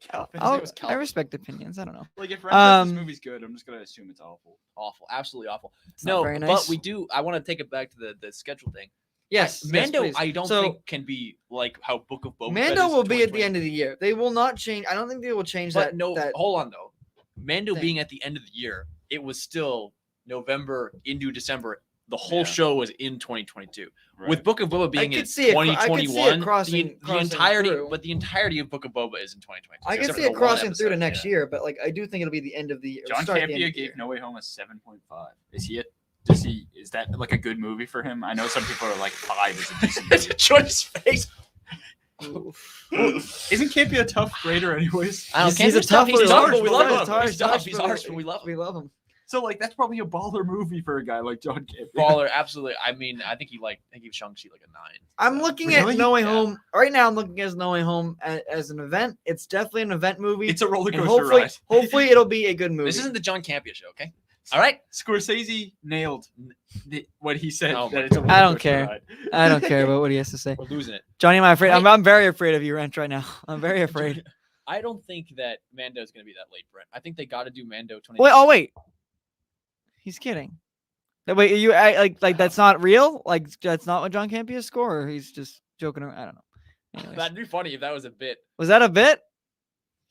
Calvin. I'll- name was I Calvin. respect opinions. I don't know. Like if Ren says this Um, movie's good, I'm just gonna assume it's awful. Awful, absolutely awful. It's not No, very but nice. we do. I want to take it back to the schedule thing. Yes, Mando. yes, please. I don't So, think can be like how Book of Boba. Fett Mando is will be at the 2020. end of the year. They will not change. I don't think they will change But that. no, that hold on though. Mando thing. being at the end of the year, it was still November into December. The whole Yeah. show was in 2022. Right. With Book of Boba being in could see it cro- I could see it 2021, crossing entirety, through. but the entirety of Book of Boba is in 2022. I can except see for it the one crossing through to episode. next year, but like I do think it'll be the end of the year. John start at the end Campea of the year. gave No Way Home a 7.5. Is he? Is that like a good movie for him? I know some people are like 5 is a decent movie. Jordan's face. Isn't Campea a tough grader anyways? I don't He's a Campion's tough. tough He's little tough, harsh, but we love but him. it's harsh, He's tough. harsh, He's but harsh, but we love him. We love him. So like that's probably a baller movie for a guy like John Campea. Baller, absolutely. I mean, I think he gave Shang-Chi like a 9. I'm looking Really? at No Way Yeah. Home right now. I'm looking at No Way Home as an event. It's definitely an event movie. It's a roller and coaster ride. hopefully it'll be a good movie. This isn't the John Campea show, okay? All right. Scorsese nailed what he said. Oh that my it's a God. I don't rollercoaster care. ride. I don't care about what he has to say. We're losing it. Johnny, am I afraid? I'm very afraid of you, Wrench, right now. I'm very afraid. I don't think that Mando's going to be that late, Brent. I think they got to do Mando 20. Wait, wait. He's kidding. Wait, you like that's not real? Like that's not what John Campia's score, or he's just joking around? I don't know. Anyways. That'd be funny if that was a bit. Was that a bit?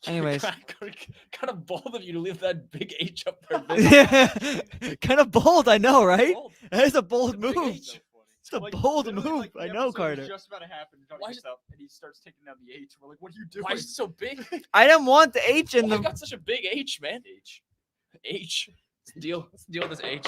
Anyways. kind of bold of you to leave that big H up there. Kind of bold, I know, right? Bold. That is a bold Big move. H. It's a Like, bold literally, move. like, the I know, episode is Carter. Just about to happen. Johnny Why gets is- up and he starts taking down the H. We're like, what are you doing? Why is it so big? I didn't want the H in Why the. got such a big H, man? H. What's the deal? What's the deal with this H?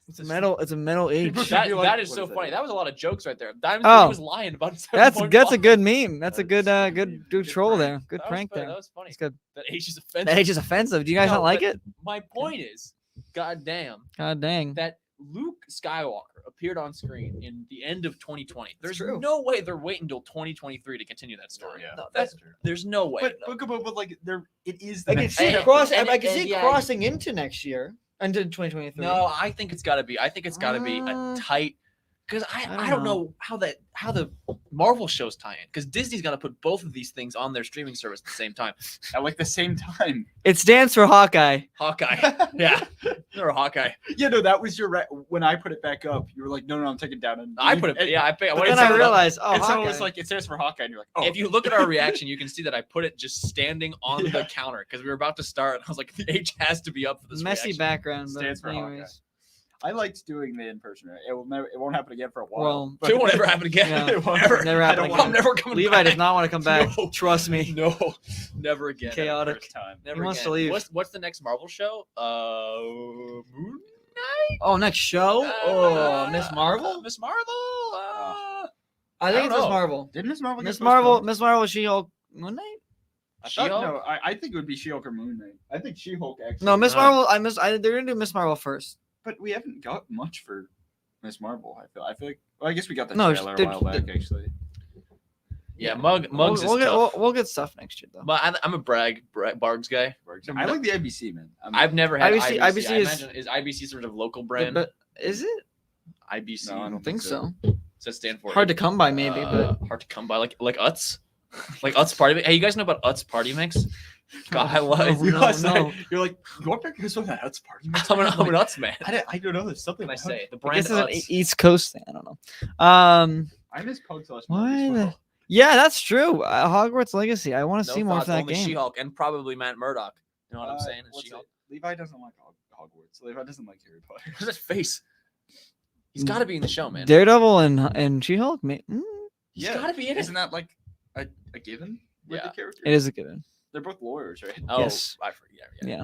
It's a metal. It's a metal H. People should That, be like, that is what so is that? funny. That was a lot of jokes right there. Diamond Oh. was lying about. That's a 7.5. good meme. That's a good That's good good troll prank. there. Good That was prank funny, there. That was funny. It's good. That H is offensive. That H is offensive. Do you guys No, not like but it? My point is, goddamn, God dang. that Luke Skywalker appeared on screen in the end of 2020. There's true. no way they're waiting until 2023 to continue that story. Yeah. No, That's true. There's no way. But like, there, it is. I The can next see step. it cross. and- I can and see it yeah, crossing into next year, into 2023. No, I think it's got to be. I think it's got to be a Uh, tight. Because I don't don't know how the Marvel shows tie in. Because Disney's gonna put both of these things on their streaming service at the same time. At like the same time. It stands for Hawkeye. Hawkeye, yeah, or Hawkeye. Yeah, no, that was your when I put it back up. You were like, no, I'm taking it down. And I put it. Yeah, I put. But But it's then I so- realized, oh, and so Hawkeye. it was like it stands for Hawkeye, and you're like, oh. If you look at our reaction, you can see that I put it just standing on the Yeah. counter because we were about to start. And I was like, the H has to be up for this. messy reaction. background. But Stands for Hawkeye. anyways, I liked doing the in person. It will never. It won't happen again for a while. Well, but- It won't ever happen again. Yeah. It won't. Never. Never I happen don't again. I'm want never coming Levi back. does not want to come back. No. Trust me. No, never again. Okay. Chaotic. first time. Never wants again. to leave. What's the next Marvel show? Moon Oh, next show? Oh, Miss Marvel? Miss Marvel. I think don't it's Miss know. Marvel. Did Miss Marvel? get Miss Marvel. postponed? Miss Marvel. She-Hulk. Moon Knight. I thought, She-Hulk? no, I think it would be She-Hulk or Moon Knight. I think She-Hulk actually. No, Miss Uh, Marvel. They're gonna do Miss Marvel first. But we haven't got much for Miss Marvel. I feel like. Well, I guess we got the No, trailer the- a while back actually. Yeah, Mugs We'll is get tough. we'll get stuff next year though. But I'm a Bargs guy. I like the ABC man. I've never had IBC IBC. IBC I is- imagine is IBC sort of local brand? But is it? IBC. No, I I don't don't think so. Does that stand for? Hard to come by, maybe, but hard to come by. Like Utz, like Utz Party Mix. Hey, you guys know about Utz Party Mix? God, I love it. No, no. You're like, you want back this one that Utz party? I'm an Utz man. I don't know. There's something. What can I say? The I brand guess it's an Utz. East Coast thing. I don't know. I miss Pug Sauce. Why the- Yeah, that's true. Hogwarts Legacy. I want to No see more of thoughts, that only game. She-Hulk and probably Matt Murdock. You know what I'm saying? And What's She-Hulk. it? Levi doesn't like Hogwarts. Levi doesn't like Harry Potter. What's his face? He's got to be in the show, man. Daredevil and She-Hulk. He's got to be in it. Isn't that like a given with Yeah. the character? It is a given. They're both lawyers, right? Oh, Yes. I forget. Yeah. Yeah.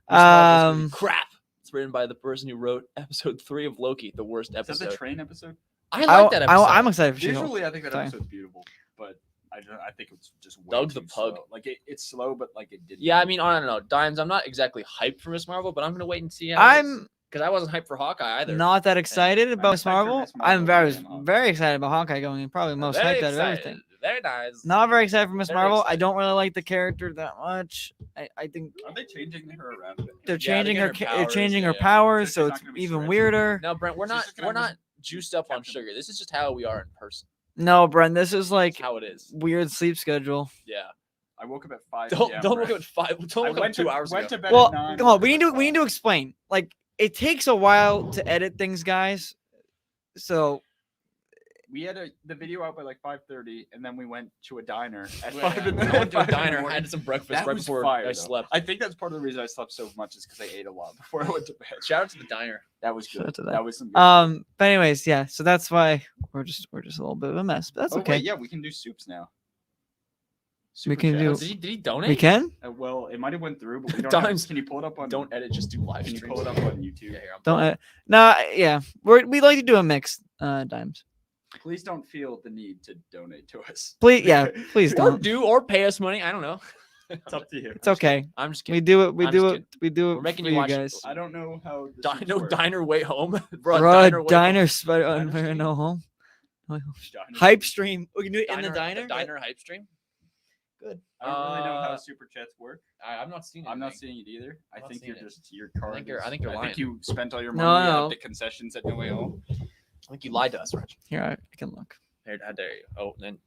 Miss Marvel's movie, Um, crap. It's written by the person who wrote episode 3 of Loki, the worst Is that episode. the train episode? I like that episode. I'm excited for She-Hulk. Visually, I think that Sorry. episode's beautiful, but I think it's just way Doug the too Pug. slow. Like it's slow, but like it didn't. Yeah, I mean, I don't know. Dimes, I'm not exactly hyped for Miss Marvel, but I'm gonna wait and see how. I'm because I wasn't hyped for Hawkeye either. not that excited about Miss excited for Marvel. Miss I'm Marvel very, and Hawkeye. very excited about Hawkeye going in. Probably most Very hyped out of excited. everything. Very nice. Not very excited for Miss Very Marvel. I excited. don't really like the character that much. I think Are they changing her around? a bit? they're Yeah, changing they're her. getting her They're powers, changing her yeah. powers, She's so not it's gonna be even stretched. weirder. No, Brent, we're She's not. just gonna We're have not juiced up on Captain- sugar. This is just how we are in person. No, Brent, this is It's like how it is. weird sleep schedule. Yeah. I woke up at 5 Don't p.m. don't Brett. look at 5. Don't I look at went 2 to, hours went ago. to bed Well, at 9. come on, woke we up need to at we need to 5. explain. Like it takes a while to edit things, guys. So We had the video out by like 5:30, and then we went to a diner at Yeah, 5 in the I went to a 5 in the diner, morning. had some breakfast That right was before fire, I though. slept. I think that's part of the reason I slept so much is because I ate a lot before I went to bed. Shout out to the diner. That was Shout good. out to that. That was some. Good but anyways, yeah. So that's why we're just a little bit of a mess. But that's oh, okay. Wait, yeah, we can do soups now. We Super can do- chats. Did he donate? We can. Well, it might have went through, but we don't. Dimes. Can you pull it up on? Don't edit. Just do live Can you streams. pull it up on YouTube? Yeah, here, I'm Don't. pulling it. No. Yeah. We like to do a mix. Dimes. Please don't feel the need to donate to us. Please. Yeah. Please Or don't. do or pay us money. I don't know. It's up to you. It's okay. I'm just We kidding. do it. We I'm do just it. kidding. We do it We're making for you you watch it. guys. I don't know how. The soups No work. diner way home, bro. Bro, way diner, home. spider, Diner no home. Diner. Hype stream. We can do it in the The diner. diner hype stream. Good. I don't really know how super chats work. I'm not seeing. I'm not anything. seeing it either. I not think seeing you're it. just your card. I think you're lying. you spent all your No, money no. at the concessions at No Way Home. I think you lied to us, Rich. Here, I can look. Here, how dare you? Oh, then.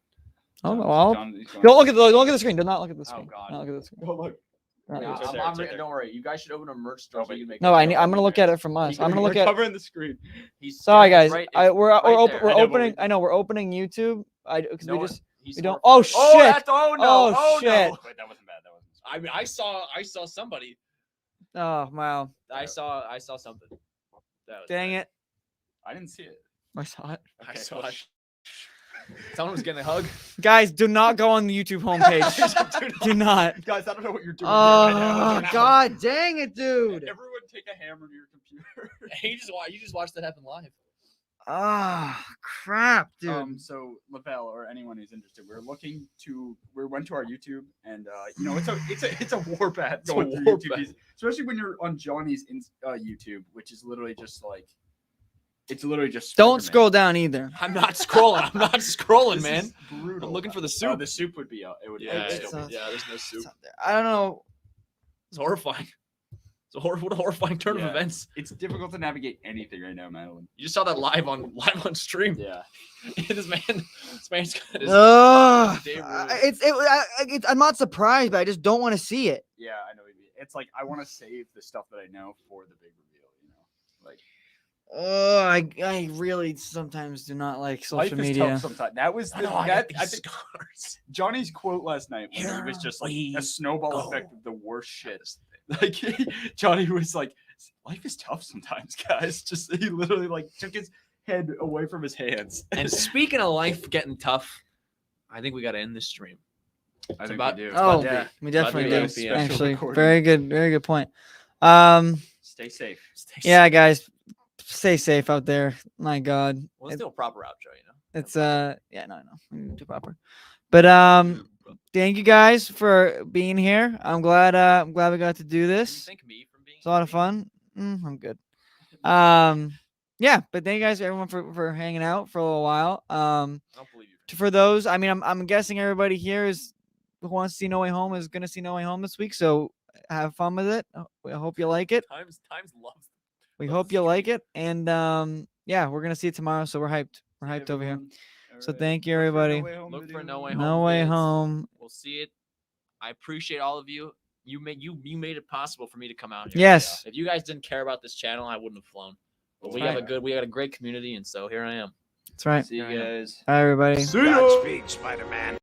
Oh, John- well, John is going- don't look at the screen. Do not look at the Oh, screen. God. Don't look at the screen. Oh, look. Not Yeah, look at the It's screen. right there, it's don't worry. You guys should open a merch store. so you can make No, it. I'm gonna look at it from us. I'm gonna look We're at. covering the screen. He's Sorry, it's guys. right- I, it's we're right we're, there. we're I know, but opening. we- I know we're opening YouTube. Because No we one- just he's we don't. horrified. Oh shit! That's, oh no! Oh, Oh, shit. no! Wait, that wasn't bad. That wasn't. I mean, I saw somebody. Oh wow! I saw something. That was Dang bad. it! I didn't see it. I saw it. I Okay, saw well, it. Someone was getting a hug. Guys, do not go on the YouTube homepage. Do not. Guys, I don't know what you're doing. here right now. Oh God! Dang it, dude! Everyone, take a hammer to your computer. You just watched that happen live. Ah, crap, dude. So Lavelle or anyone who's interested, we went to our YouTube and it's a warpath going through warpath. YouTube, especially when you're on Johnny's YouTube, which is literally just like it's literally just Don't Spider-Man. scroll down either. I'm not scrolling. I'm not scrolling, This man. is brutal. I'm looking for the Oh, soup. the soup would be out. It would. Yeah, it'd it's still not- be- yeah. There's no soup. It's not there. I don't know. It's horrifying. What a horrifying turn Yeah. of events. It's difficult to navigate anything right now, Madeline. You just saw that live on stream. Yeah. this man's got his Ugh. day I'm not surprised, but I just don't want to see it. Yeah, I know what you mean. It's like I want to save the stuff that I know for the big reveal. You know, like I really sometimes do not like life social is media. tough sometimes. That was I the, know, I that, got I these think scars. Johnny's quote last night when it was Here just like we a snowball go. effect of the worst shit. Like Johnny was like, "Life is tough sometimes, guys." Just he literally like took his head away from his hands. And speaking of life getting tough, I think we got to end this stream. I It's think about- we do. it's Oh, about to yeah. be- we about to definitely be do. a special Actually, recording. very good point. Stay safe. Yeah, guys, stay safe out there. My God, Well, let's do a proper outro, you know. it's yeah, no, we didn't do proper, but thank you guys for being here. I'm glad we got to do What do you this. think me from being It's a lot of fun. I'm good. Yeah, but thank you guys everyone for hanging out for a little while. I don't believe you. For those, I mean, I'm guessing everybody here is who wants to see No Way Home is gonna see No Way Home this week. So have fun with it. I hope you like it. Times loves. We Love hope the you like it. And yeah, we're gonna see it tomorrow. So we're hyped. We're hyped over here. So thank you, everybody. Look for No Way Home. No Way vids. Home. We'll see it. I appreciate all of you. You made it possible for me to come out here. Yes. If you guys didn't care about this channel, I wouldn't have flown. But we That's got a great community, and so here I am. That's right. See you guys. Bye, everybody. Godspeed, Spider-Man.